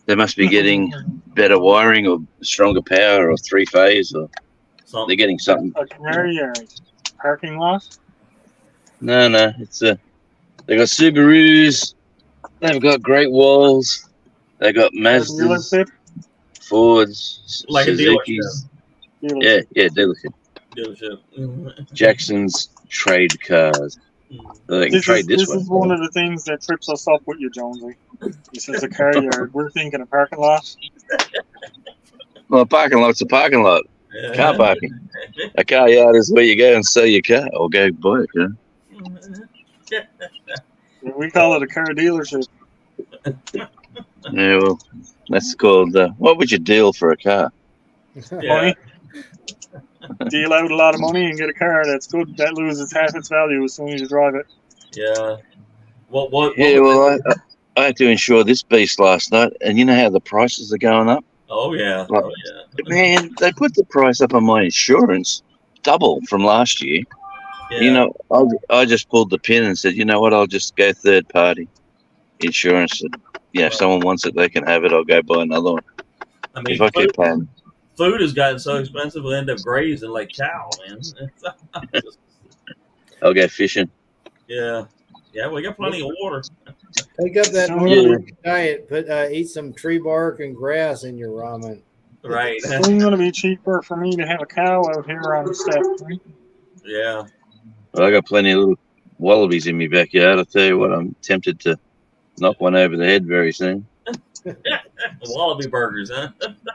They must be getting better wiring or stronger power or 3-phase or something. They're getting something. A canary yard parking lot? No, it's they got Subarus. They've got Great Walls. They got Mazdas, Fords, like Suzuki's. Yeah, dealership. Jackson's trade cars. They can trade this is one of the things that trips us up with you, Jonesy. This is a car yard. We're thinking a parking lot. Well, a parking lot's a parking lot. Yeah. Car parking. A car yard is where you go and sell your car or go buy it. Yeah? We call it a car dealership. Yeah, well, that's called. What would you deal for a car? Money. Deal out a lot of money and get a car that's good. That loses half its value as soon as you drive it. Yeah. I had to insure this beast last night, and you know how the prices are going up? Oh, yeah. Man, they put the price up on my insurance double from last year. Yeah. You know, I just pulled the pin and said, you know what, I'll just go third party insurance. And, if someone wants it, they can have it. I'll go buy another one. I mean, if I keep paying. Food has gotten so expensive, we'll end up grazing like cow, man. I'll go fishing. Yeah, we got plenty of water. Take up that normal diet. Eat some tree bark and grass in your ramen. Right. It's going to be cheaper for me to have a cow out here on the step. Right? Yeah. Well, I got plenty of little wallabies in my backyard. I tell you what, I'm tempted to knock one over the head very soon. Wallaby burgers, huh?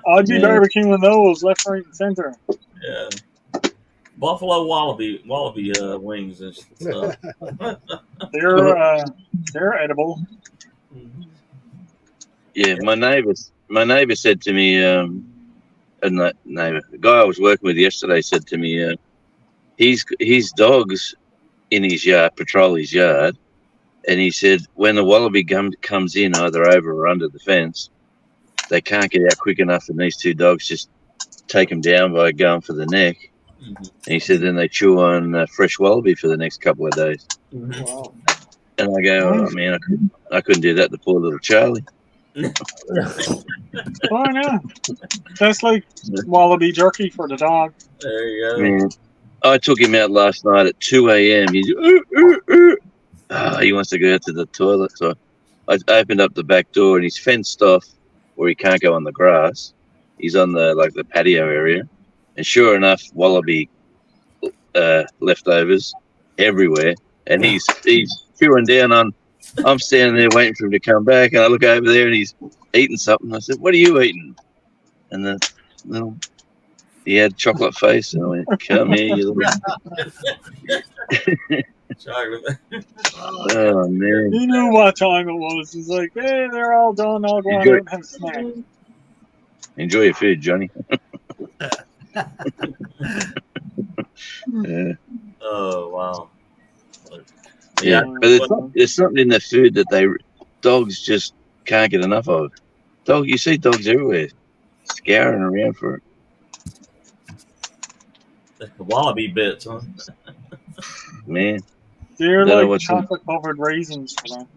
I'd be barbecuing those left, right, and center. Yeah. Buffalo wallaby wings and stuff. They're edible. Yeah, my neighbor said to me, the guy I was working with yesterday said to me, his dogs in his yard patrol his yard, and he said when the wallaby comes in either over or under the fence, they can't get out quick enough, and these two dogs just take them down by going for the neck. Mm-hmm. And he said then they chew on fresh wallaby for the next couple of days. Mm-hmm. Wow. And I go, oh man, I couldn't do that to poor little Charlie. Why not? That's like wallaby jerky for the dog. There you go. Man, I took him out last night at 2 a.m. He wants to go out to the toilet. So I opened up the back door and he's fenced off where he can't go on the grass. He's on the patio area, and sure enough, wallaby leftovers everywhere, and he's chewing down on. I'm standing there waiting for him to come back, and I look over there, and he's eating something. I said, "What are you eating?" And the little he had chocolate face, and I went, "Come here, you little." Chocolate. Oh man! He knew what time it was. He's like, hey, they're all done. I'll go on out and have a snack. Enjoy your food, Johnny. Yeah. Oh wow. Yeah, but there's something in the food that dogs just can't get enough of. You see dogs everywhere, scouring around for it. The wallaby bits, huh? Man, They're Don't know like what's in- chocolate covered raisins for them.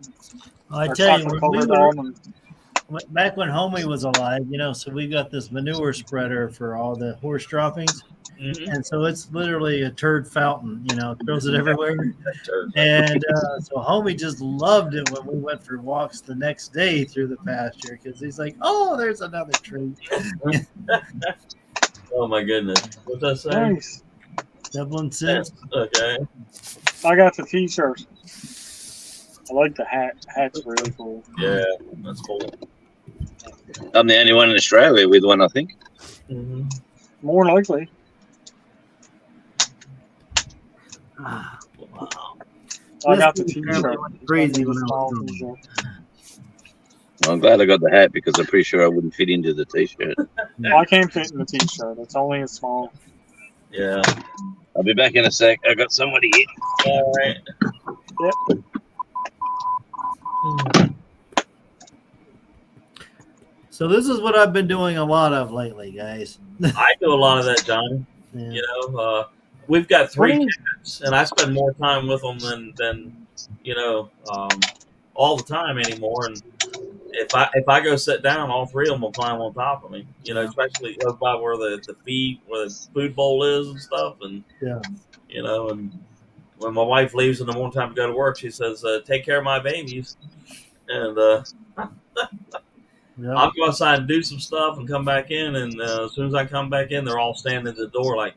I Or tell you, chocolate when we covered were, almonds. back when Homie was alive, so we got this manure spreader for all the horse droppings. Mm-hmm. And so it's literally a turd fountain, throws it everywhere. And so Homie just loved it when we went for walks the next day through the pasture because he's like, oh, there's another treat. Oh my goodness. What's that say? Nice. Dublin Six. Okay. I got the t-shirt. I like the hat. Hat's really cool. Yeah, that's cool. I'm the only one in Australia with one, I think. Mm-hmm. More likely. Ah, Wow. I got the This thing t-shirt. apparently went crazy when I Small was t-shirt. Well, I'm glad I got the hat because I'm pretty sure I wouldn't fit into the t-shirt. I can't fit in the t-shirt. It's only a small. Yeah. I'll be back in a sec. I got somebody here. All right. Yep. So this is what I've been doing a lot of lately, guys. I do a lot of that, Johnny. Yeah. You know, we've got 3 What is- cats, and I spend more time with them than all the time anymore. And if I go sit down, all 3 of them will climb on top of me. Especially up by where the food bowl is and stuff. And Yeah. and when my wife leaves in the morning time to go to work, she says, "Take care of my babies," and Yeah. I'll go outside and do some stuff and come back in. And as soon as I come back in, they're all standing at the door like,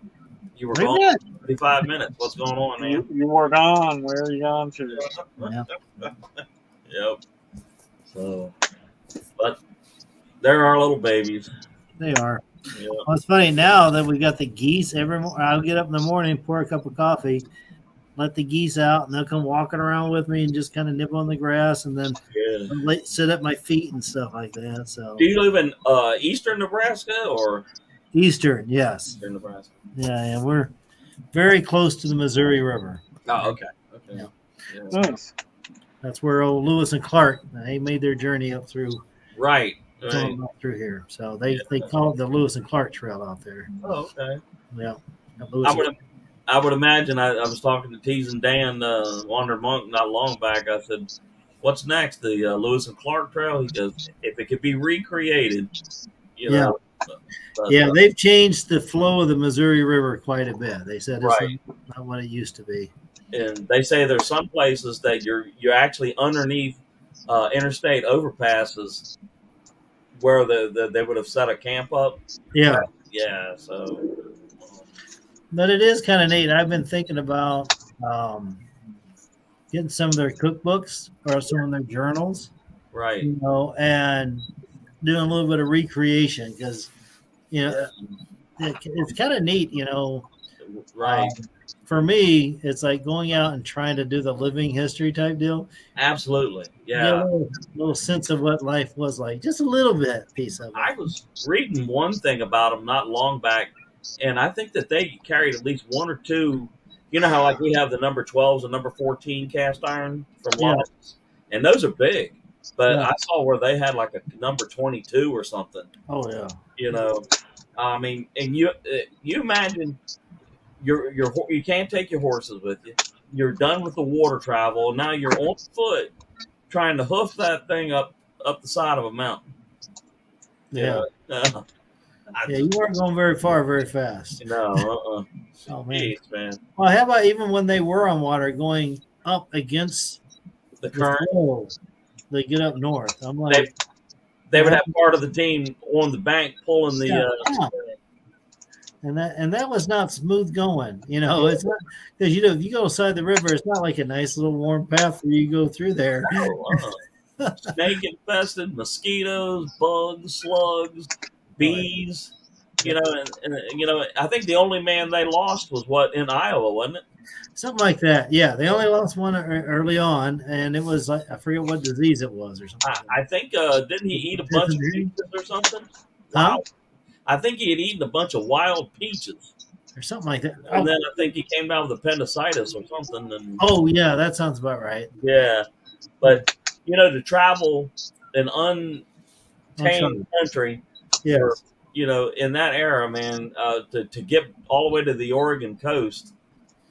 "You were gone Amen. 35 minutes. What's going on, man?" You were gone. Where are you gone to? Yeah. Yep. So, but they're our little babies. They are. Yeah. Well, it's funny now that we got the geese every morning. I'll get up in the morning, pour a cup of coffee, let the geese out, and they'll come walking around with me and just kind of nibble on the grass, and then Yeah. sit at my feet and stuff like that. So Do you live in eastern Nebraska or Eastern, yes, eastern Nebraska? yeah, we're very close to the Missouri River. Oh, okay. Okay. Yeah. Yeah. Nice. That's where old Lewis and Clark they made their journey up through Right. Right. coming up through here. So they call it the Lewis and Clark Trail out there. Oh, okay. Yeah, Lewis and I would imagine. I was talking to Tease and Dan Wander Monk not long back. I said, "What's next? The Lewis and Clark Trail?" He goes, "If it could be recreated, Yeah. But, Yeah, they've changed the flow of the Missouri River quite a bit. They said it's Right. not what it used to be. And they say there's some places that you're actually underneath interstate overpasses where they would have set a camp up. Yeah, Yeah. So. but it is kind of neat. I've been thinking about getting some of their cookbooks or some of their journals, Right. and doing a little bit of recreation because, it's kind of neat, Right. for me, it's like going out and trying to do the living history type deal. Absolutely. Get Yeah. a little sense of what life was like, just a little bit piece of it. I was reading one thing about them not long back, and I think that they carried at least 1 or 2. You know how like we have the number 12s and number 14 cast iron from Yeah. Lawrence, and those are big. But Yeah. I saw where they had like a number 22 or something. Oh yeah, I mean, and you imagine you can't take your horses with you. You're done with the water travel. Now you're on foot trying to hoof that thing up the side of a mountain. yeah. Yeah, You weren't going very far, very fast. No. Oh man. Jeez, man. Well, how about even when they were on water, going up against The the current. flow, they get up north. I'm like, they would have part of the team on the bank pulling the. Yeah. And that was not smooth going. It's not because if you go side the river, it's not like a nice little warm path where you go through there. Snake infested, mosquitoes, bugs, slugs, bees. And I think the only man they lost was in Iowa, wasn't it? Something like that. Yeah, they only lost one early on, and it was like I forget what disease it was or something. I think didn't he eat a bunch of peaches or something? Huh? Wow. I think he had eaten a bunch of wild peaches or something like that. And then I think he came down with appendicitis or something. And oh yeah, that sounds about right. Yeah, but to travel an untamed country, yes. In that era, man, to get all the way to the Oregon coast,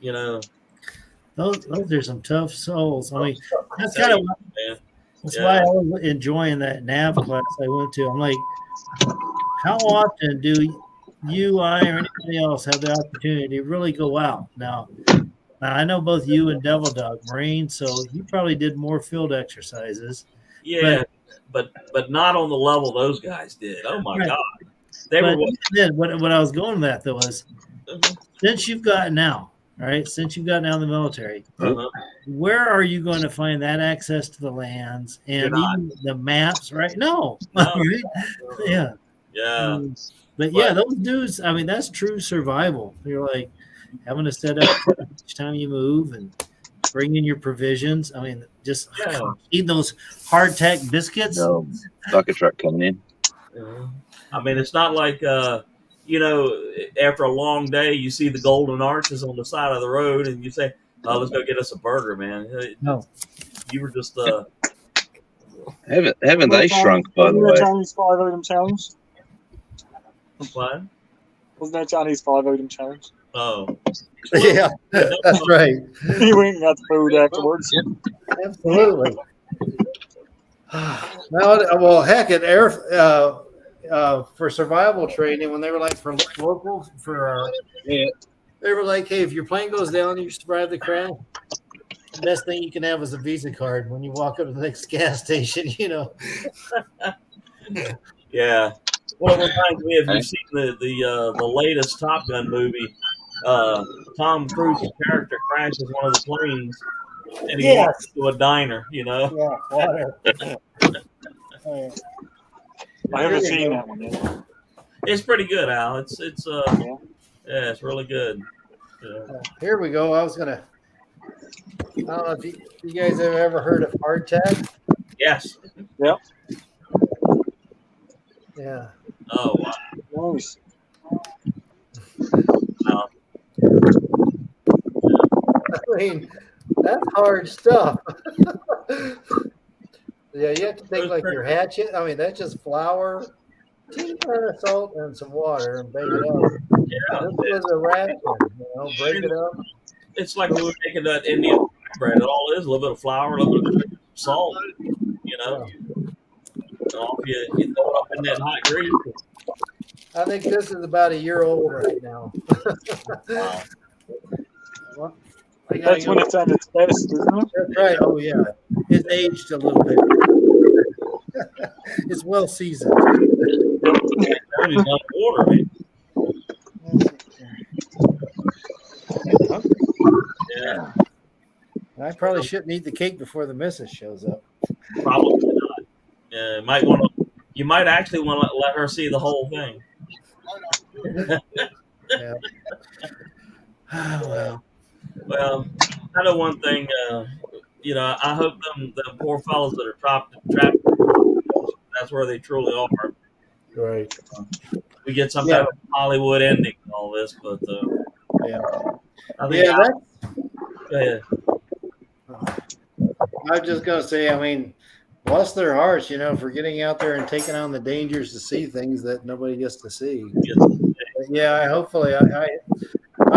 those are some tough souls. I mean, that's kind of why I was enjoying that nav class I went to. I'm like, how often do you, I, or anybody else have the opportunity to really go out? Now I know both you and Devil Dog Marine, so you probably did more field exercises. Yeah, but not on the level those guys did. Oh my God, they were. What I was going with that though was, since you've gotten out, right? Since you've gotten out of the military, where are you going to find that access to the lands and even the maps? Right? No. Right? Yeah. Yeah. But yeah, those dudes. I mean, that's true survival. You're like having to set up each time you move and bring in your provisions. I mean, just eating those hardtack biscuits. No, bucket truck coming in. I mean, it's not like after a long day, you see the golden arches on the side of the road, and you say, "Oh, let's go get us a burger, man." No, you were just haven't they shrunk, by the way? Johnny's 5-item challenge. What? Wasn't that Johnny's 5-item challenge? Oh, yeah, that's right. He went and got the food afterwards. Absolutely. Well, heck, at air for survival training, when they were like for locals they were like, hey, if your plane goes down, you survive the crash. The best thing you can have is a Visa card when you walk up to the next gas station. Yeah. Well, it reminds me, if you've seen the latest Top Gun movie, Tom Cruise's character crashes one of the planes, and he walks to a diner. Yeah, water. I haven't seen that one yet. It's pretty good, Al. It's it's really good. Yeah. Here we go. I don't know if you guys have ever heard of hardtack. Yes. Yep. Yeah. Oh, wow. Nice. I mean, that's hard stuff. Yeah, you have to take like your hatchet. I mean, that's just flour, teeny amount of salt, and some water, and bake it up. Yeah. This was a ration, break it up. It's like we were making that Indian bread. It all is a little bit of flour, a little bit of salt, You throw it up in that hot grease. I think this is about a year old right now. Wow. Well, that's when it's at its best, isn't it? That's right. Oh, yeah. It's aged a little bit. It's well seasoned. Water, man. Yeah. I probably shouldn't eat the cake before the missus shows up. Probably not. You might actually want to let her see the whole thing. Yeah. Well. Well, I know one thing. I hope the poor fellows that are trapped. That's where they truly are. Right. We get some type of Hollywood ending and all this, but I think go ahead. I was just gonna say, I mean, bless their hearts, for getting out there and taking on the dangers to see things that nobody gets to see. Yeah, hopefully, I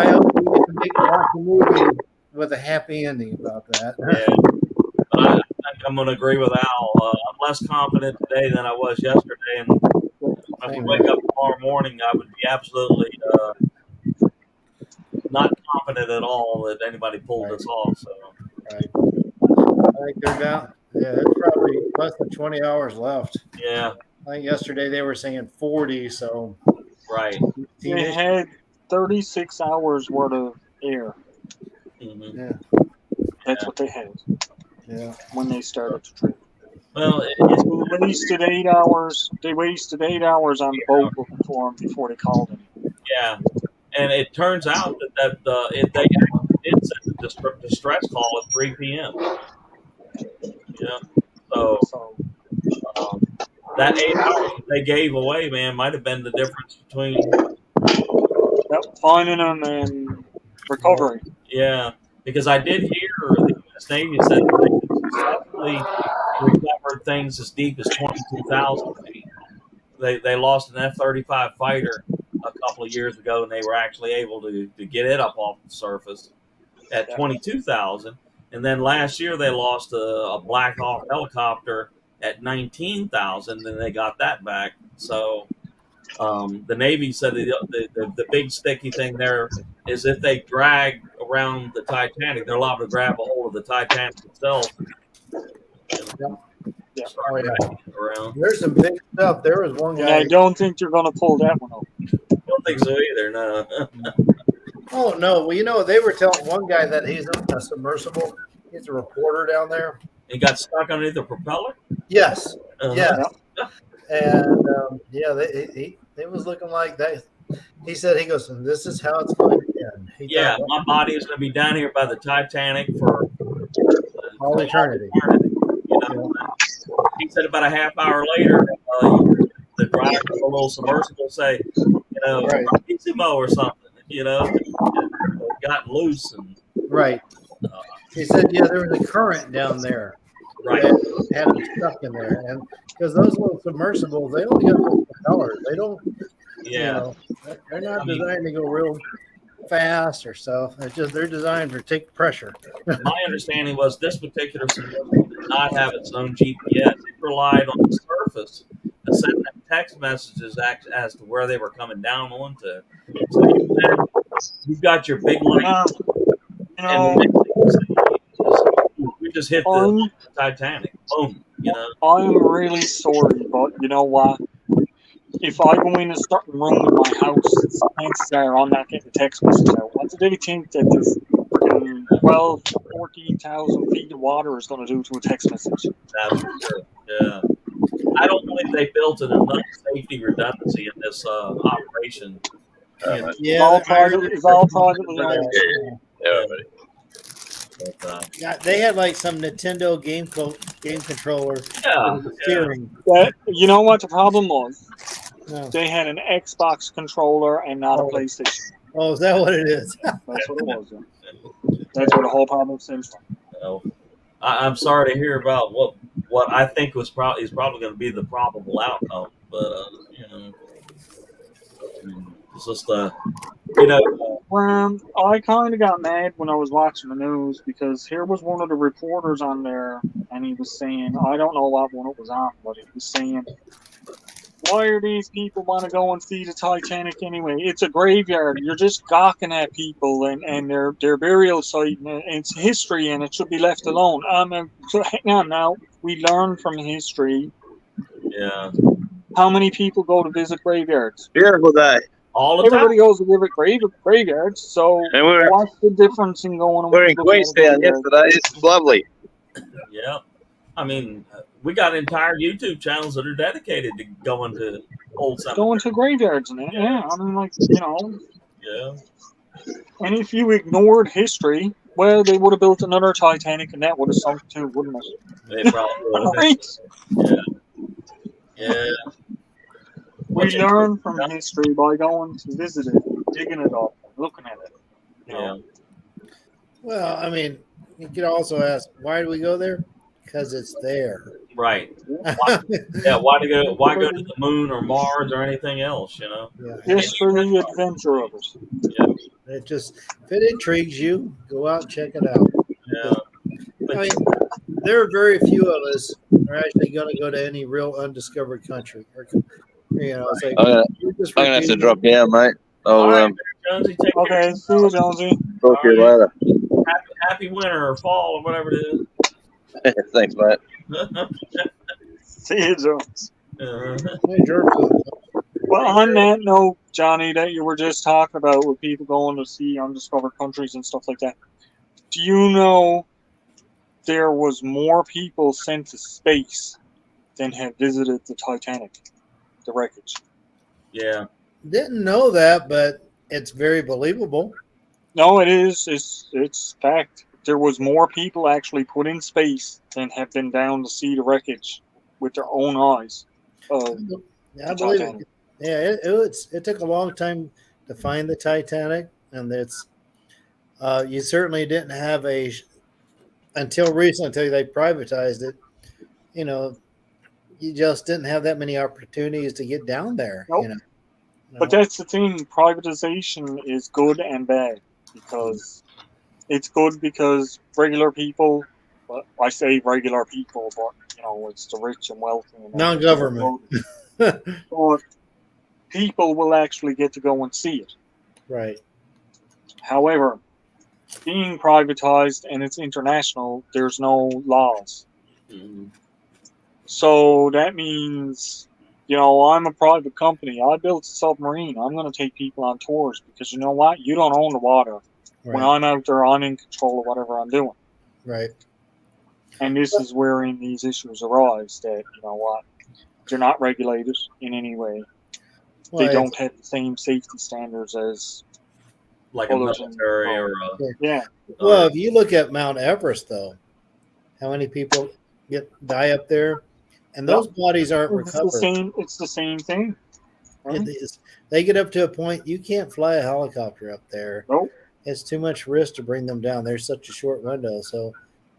hope we get to watch a movie with a happy ending about that. Yeah, but I think I'm going to agree with Al. I'm less confident today than I was yesterday, and when we wake up tomorrow morning, I would be absolutely not confident at all that anybody pulled this off. So, right. I think they're down. Yeah, there's probably less than 20 hours left. Yeah. I think yesterday they were saying 40, so Right. They had 36 hours worth of air. Hmm. Yeah, That's Yeah. what they had yeah. when they started to trip. Well, it's They wasted 8 hours. They wasted 8 hours on the boat looking for him before they called him. yeah, and it turns out they actually did send a distress call at 3 p.m. Yeah, so So um, that 8 hours that they gave away, man, might have been the difference between yep, finding him and recovery. yeah, because I did hear the U.S. Navy said that they successfully recovered things as deep as 22,000 feet. They lost an F-35 fighter a couple of years ago, and they were actually able to get it up off the surface at Yeah. 22,000. And then last year they lost a Black Hawk helicopter at 19,000, and they got that back. So the Navy said the big sticky thing there is if they drag around the Titanic, they're allowed to grab a hold of the Titanic itself and Yeah. start Oh, yeah. dragging it around. There's some big stuff. There was one And I guy. don't think you're going to pull that one off. I don't think so either. No. Oh no! Well, they were telling one guy that he's a submersible. He's a reporter down there. He got stuck underneath the propeller. Yes, Uh-huh. yes, and yeah, they was looking like that. He said he goes, and this is how it's going to end. He Yeah, thought, my body is going to be down here by the Titanic for all eternity. You know, he said about a half hour later, the driver of the little submersible say, Right. easy mo or something, got loose and Right. He said, yeah, there was a current down there right. that had him stuck in there, and because those little submersibles, they only got little propellers. They don't, Yeah, they're not designed to go real fast or stuff. They're designed to take the pressure. my understanding was this particular submersible did not have its own GPS. It relied on the surface to send them text messages as to where they were coming down onto. So you've got your big light, and we just hit the Titanic. Boom. I'm really sorry, but you know what? If I go in a certain room in my house, chances are I'm not getting a text message out. What do they think that this freaking 12, 14,000 feet of water is going to do to a text message? That's for sure. Yeah. I don't believe they built in enough safety redundancy in this operation. Yeah, It's all privately owned. Yeah, But, yeah, they had like some Nintendo game controller steering. You know what the problem was? No. They had an Xbox controller and not a PlayStation. Oh, is that what it is? That's what it was. Yeah. That's where the whole problem stems from. I'm sorry to hear about what I think is probably going to be the probable outcome, but it's just Well, I kind of got mad when I was watching the news because here was one of the reporters on there, and he was saying, I don't know what one it was on, but he was saying, why are these people want to go and see the Titanic anyway? It's a graveyard. You're just gawking at people and their burial site, and it's history, and it should be left alone. So hang on now. We learn from history. Yeah. How many people go to visit graveyards? Beautiful day. All the Everybody time. goes to visit graveyards. So And what's the difference in going? we're in Queenstown yesterday. It's lovely. Yeah. I mean, we got entire YouTube channels that are dedicated to going to old cemeteries. Going to graveyards and that. Yeah, I mean, Yeah. And if you ignored history, well, they would have built another Titanic, and that would have sunk too, wouldn't it? They probably would have. Right? Yeah. We learn from history by going to visit it, digging it up, looking at it. Yeah. Well, I mean, you could also ask, why do we go there? Because it's there. Right. Why go to the moon or Mars or anything else? Yeah. Just for the adventure of it. Yeah. If it intrigues you, go out and check it out. Yeah. I mean, there are very few of us who are actually going to go to any real undiscovered country. It's like, I'm gonna have to drop down, mate. All right, Jonesy, take care. Okay, see you, Jonesy. Talk to you later. Happy winter or fall or whatever it is. Thanks, mate. See you, Jones. Hey, George, Well, on that note, Johnny, that you were just talking about with people going to see undiscovered countries and stuff like that, do you know there was more people sent to space than have visited the Titanic, the wreckage? Yeah. didn't know that, but it's very believable. No, it is. It's fact. There was more people actually put in space than have been down to see the wreckage with their own eyes of Yeah, I the believe Titanic. it. Yeah, it took a long time to find the Titanic, and it's you certainly didn't have until recently, until they privatized it. You know, you just didn't have that many opportunities to get down there. Nope. But that's the thing. Privatization is good and bad because it's good because regular people. Well, I say regular people, but it's the rich and wealthy and Non-government. But people will actually get to go and see it. Right. However, being privatized and it's international, there's no laws. Mhm. So that means, I'm a private company. I built a submarine. I'm going to take people on tours because you know what? You don't own the water. When Right. I'm out there, I'm in control of whatever I'm doing. Right. And this is wherein these issues arise that, you know what? They're not regulated in any way. They Well, don't have the same safety standards as Like a others. military or Yeah. well, if you look at Mount Everest, though, how many people die up there, and those bodies aren't It's the recovered. same. It's the same thing. Right? They get up to a point you can't fly a helicopter up there. Nope. It's too much risk to bring them down. There's such a short window, so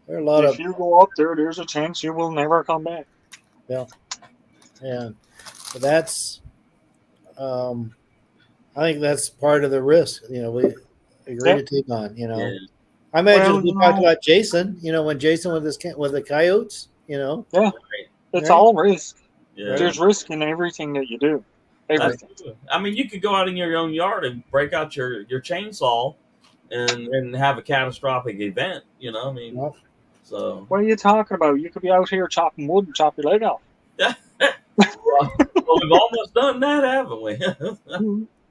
there are a lot If you go up there, there's a chance you will never come back. yeah. But that's I think that's part of the risk. We agree Yep. to take on. yeah. I imagine Well, we talked about Jason. When Jason with the coyotes. Yeah. Right. It's Right. all risk. Yeah. There's risk in everything that you do. That's Everything. true. I mean, you could go out in your own yard and break out your chainsaw and have a catastrophic event. I mean, Well, so What are you talking about? You could be out here chopping wood and chop your leg off. well, we've almost done that, haven't we?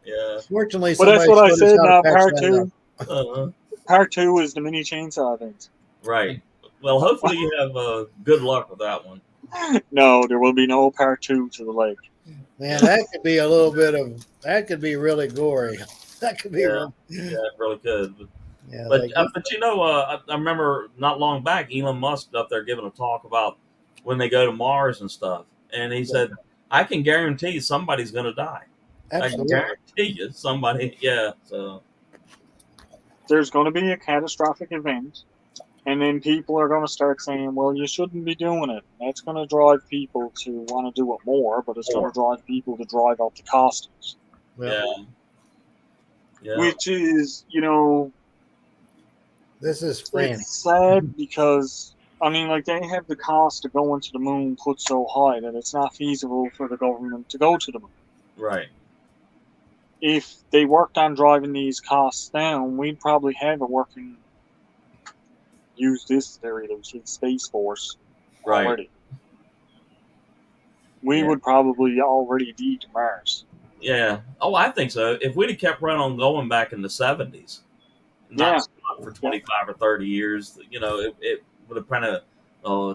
Yeah. fortunately, But that's somebody what I showed us said. how to Now, patch part that two. up. Uh, Part two is the mini chainsaw things. right. Well, hopefully you have good luck with that one. No, there will be no part two to the leg. Man, that could be a little bit of that could be really gory. That could be Yeah. really, Yeah, it really could. yeah. But Like, I remember not long back, Elon Musk up there giving a talk about when they go to Mars and stuff, and he said, "I can guarantee you somebody's going to die. I can absolutely. guarantee you somebody." Yeah. So There's going to be a catastrophic event, and then people are going to start saying, "Well, you shouldn't be doing it." That's going to drive people to want to do it more, but it's going to drive people to drive up the costs. Well, yeah. Yeah. Which is, this is frantic. it's sad because they have the cost of going to the moon put so high that it's not feasible for the government to go to the moon. Right. If they worked on driving these costs down, we'd probably have a working, use this very loosely, Space Force Right. already. We Yeah. would probably already be to Mars. Yeah. Oh, I think so. If we'd have kept right on going back in the 70s, not stopped for 25 or 30 years, it would have been a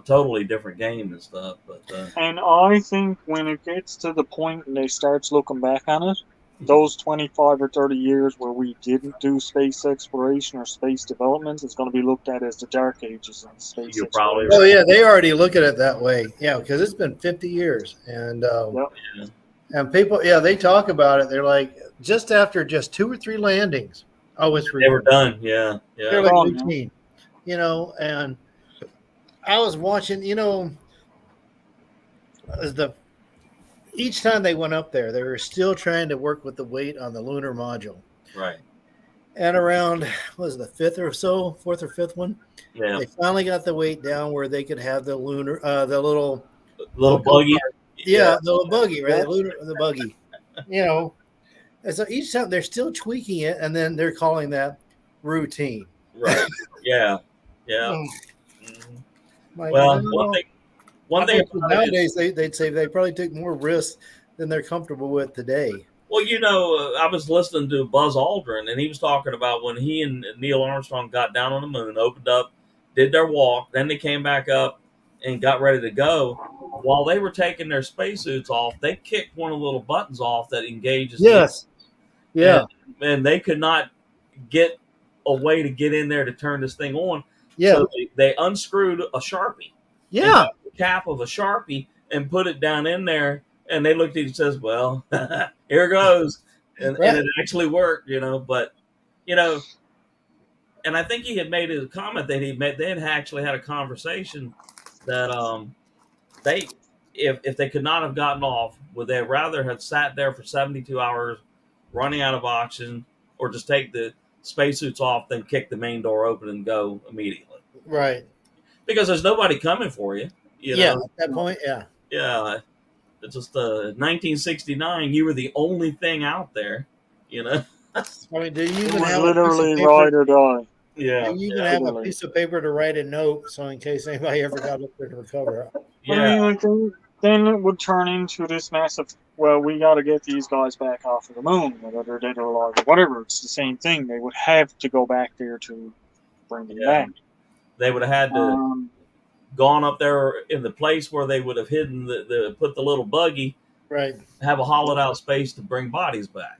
totally different game and stuff. But And I think when it gets to the point and they starts looking back on it, those 25 or 30 years where we didn't do space exploration or space development is going to be looked at as the dark ages in space You're probably exploration. Oh yeah, they already look at it that way. Yeah, because it's been 50 years, and Yep. and people, they talk about it. They're like, just after just 2 or 3 landings, oh, it's they were done. Yeah. They're Yeah. like Done, yeah. routine, And I was watching, as each time they went up there, they were still trying to work with the weight on the lunar module. Right. And around, what was it, the 4th or 5th one, Yeah. they finally got the weight down where they could have the lunar, the little buggy. the little buggy, right? The buggy, And so each time they're still tweaking it, and then they're calling that routine. Right. Yeah. Yeah. Mm. Mhm. Like, Well, no. one thing one I thing bet you about it is, nowadays they'd say they probably took more risks than they're comfortable with today. well, I was listening to Buzz Aldrin, and he was talking about when he and Neil Armstrong got down on the moon, opened up, did their walk, then they came back up and got ready to go. While they were taking their spacesuits off, they kicked one of the little buttons off that engages the Yes. and Yeah. and they could not get a way to get in there to turn this thing on. Yeah. So they unscrewed a Sharpie and Yeah. got the cap of a Sharpie and put it down in there. And they looked at each other and says, well, here goes. And Right. it actually worked, but, you know, and I think he had made a comment that they had actually had a conversation that they, if they could not have gotten off, would they rather have sat there for 72 hours running out of oxygen or just take the spacesuits off, then kick the main door open and go immediately? Right. Because there's nobody coming for you, Yeah. At that point, yeah. Yeah. It's just 1969, you were the only thing out there, I mean, do you It even was have literally a piece of ride paper? or die. Yeah. Do you even Yeah. have a Literally. piece of paper to write a note so in case anybody ever got up there to recover? I mean, like, then it would turn into this massive, well, we got to get these guys back off of the moon, whether they're dead or alive or whatever. It's the same thing. They would have to go back there to bring them Yeah. back. They would have had to gone up there in the place where they would have hidden put the little buggy, Right. have a hollowed out space to bring bodies back.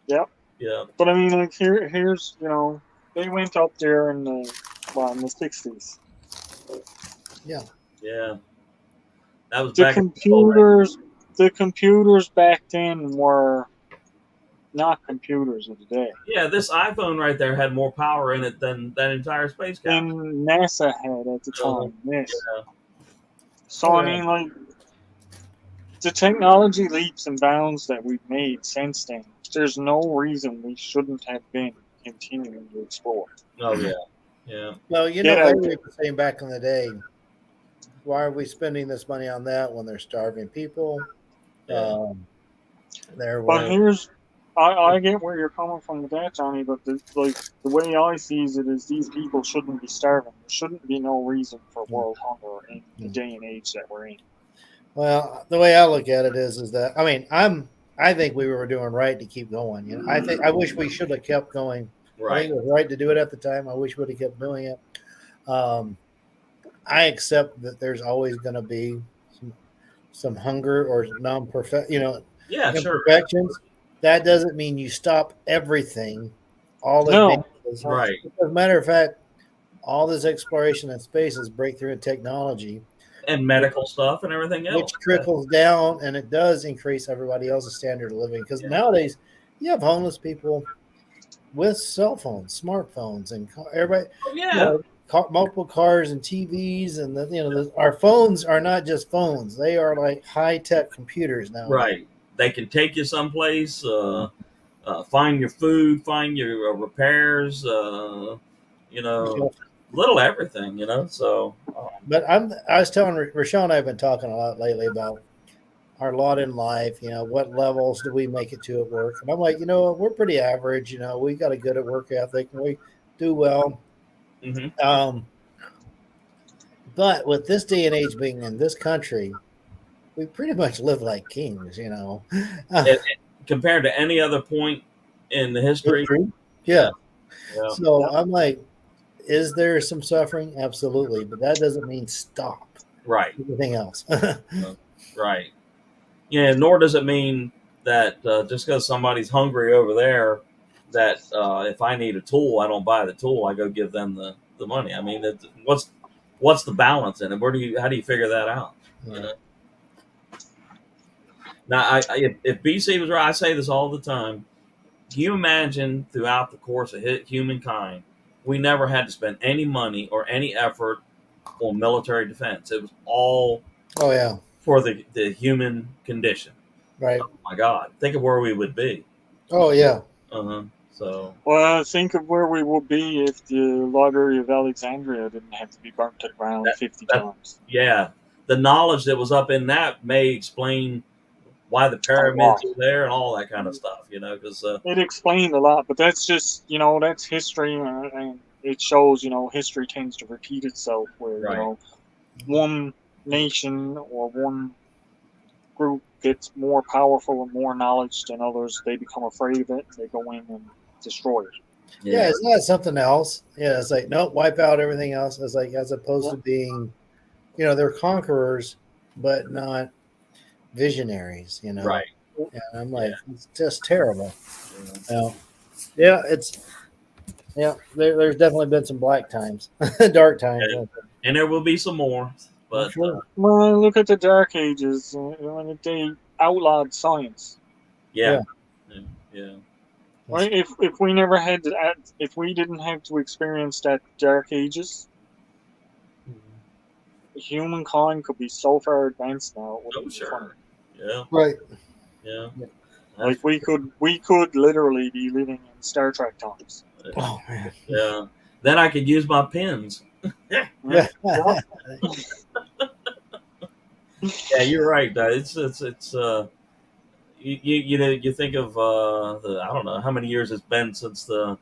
Yep. Yeah. But I mean, like, here's, they went up there in the 60s. Yeah. Yeah. That was The back computers back then were not computers of the day. Yeah, this iPhone right there had more power in it than that entire space Than capsule. NASA had at the time. Yes. Yeah. So I mean, like, the technology leaps and bounds that we've made since then, there's no reason we shouldn't have been continuing to explore. Oh yeah. Yeah. Well, like we were saying back in the day, why are we spending this money on that when they're starving people? Yeah. But here's, I get where you're coming from with that, Johnny. But the way I see it is, these people shouldn't be starving. There shouldn't be no reason for world hunger in the day and age that we're in. Well, the way I look at it is that I think we were doing right to keep going. I wish we should have kept going. Right. I think it was right to do it at the time. I wish we would have kept doing it. I accept that there's always going to be some hunger or imperfections. That doesn't mean you stop everything. All advances. Right. As a matter of fact, all this exploration in space is breakthrough in technology. And medical stuff and everything else. Which trickles down, and it does increase everybody else's standard of living. Because nowadays, you have homeless people with cell phones, smartphones, and everybody. Oh, yeah. Multiple cars and TVs, and our phones are not just phones; they are like high-tech computers now. Right. They can take you someplace, find your food, find your repairs, little everything, So. But I was telling Rochelle and I have been talking a lot lately about our lot in life. What levels do we make it to at work? And I'm like, we're pretty average. We got a good work ethic, and we do well. Mm-hmm. But with this day and age being in this country, we pretty much live like kings, Compared to any other point in the history. Yeah. So I'm like, is there some suffering? Absolutely. But that doesn't mean stop. Right. Everything else. Right. Yeah, nor does it mean that just because somebody's hungry over there, that if I need a tool, I don't buy the tool. I go give them the money. I mean, what's the balance in it? How do you figure that out? Yeah. Now, if BC was right, I say this all the time. Can you imagine throughout the course of humankind, we never had to spend any money or any effort on military defense? It was all for the human condition. Right. Oh my God. Think of where we would be. Oh yeah. Uh-huh. So. Well, think of where we would be if the Library of Alexandria didn't have to be burnt to the ground 50 times. Yeah. The knowledge that was up in that may explain why the pyramids are there and all that kind of stuff, because it explained a lot, but that's just, that's history, and it shows, history tends to repeat itself, where, one nation or one group gets more powerful and more knowledge than others, they become afraid of it. They go in and destroy it. Yeah, it's not something else. Yeah, it's like nope, wipe out everything else. It's like as opposed Yeah. to being, they're conquerors, but not visionaries. Right. Yeah, and I'm like, it's just terrible. Yeah. Well, yeah, there's definitely been some black times, dark times. And, and there will be some more, but Sure. Well, look at the Dark Ages when they outlawed science. yeah, yeah. Right? If we never had to, if we didn't have to experience that Dark Ages, humankind could be so far advanced now. It wouldn't Oh, be funny. sure. Yeah, Right. yeah. Like we could literally be living in Star Trek times. Oh man. Yeah. Then I could use my pens. Yeah. Yeah. Yeah, you're right. It's you think of the I don't know how many years it's been since the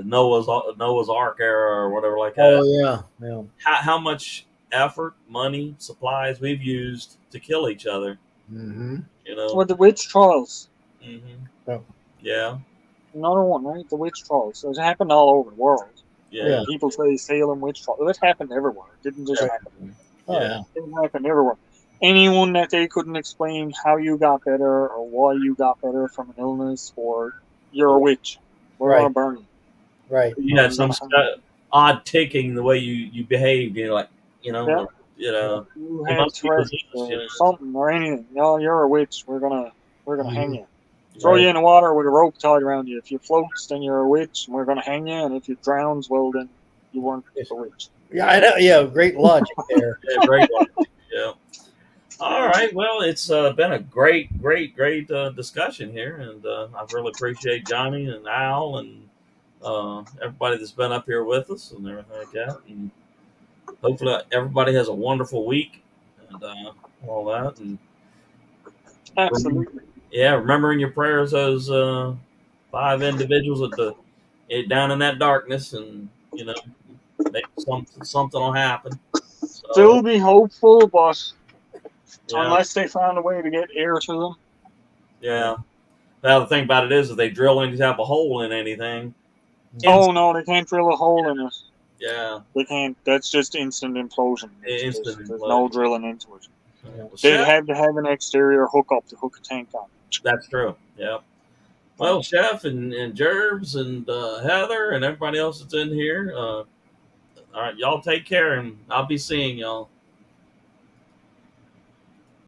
Noah's Ark era or whatever like that. Oh yeah. Yeah. How much effort, money, supplies we've used to kill each other. Mm-hmm. You know. Or the witch trials. Mm-hmm. Yeah. Another one, right? The witch trials. So it happened all over the world. Yeah. People say Salem witch trial. It happened everywhere. It didn't just happen. Oh Yeah. yeah. It happened everywhere. Anyone that they couldn't explain how you got better or why you got better from an illness or you're a witch. We're Right. gonna burn you. Right. You had some odd ticking the way you behaved. You know, like Yeah. You it had must be Tourette's possessed, or you know. something or anything. No, you're a witch. We're gonna hang you. Throw Right. you in the water with a rope tied around you. If you float, then you're a witch, and we're gonna hang you. And if you drowns, well, then you weren't a witch. Yeah, I know. Yeah, great logic there. Yeah, great one. Yeah. All right. Well, it's been a great discussion here, and I really appreciate Johnny and Al and everybody that's been up here with us and everything like that. And hopefully, everybody has a wonderful week and all that. And Absolutely. yeah, remember in your prayers those 5 individuals down in that darkness, and maybe something will happen. So, Still be hopeful, but yeah. unless they found a way to get air to them. Yeah. Now the thing about it is, if they drill any type of hole in anything, Oh no, they can't drill a hole in it. yeah, They can't. That's just instant implosion. Instant There's implosion. no drilling into it. Well, They'd Chef, have to have an exterior hookup to hook a tank on. that's true. Yeah. Well, Chef and Jerbs and Heather and everybody else that's in here. All right, y'all take care, and I'll be seeing y'all.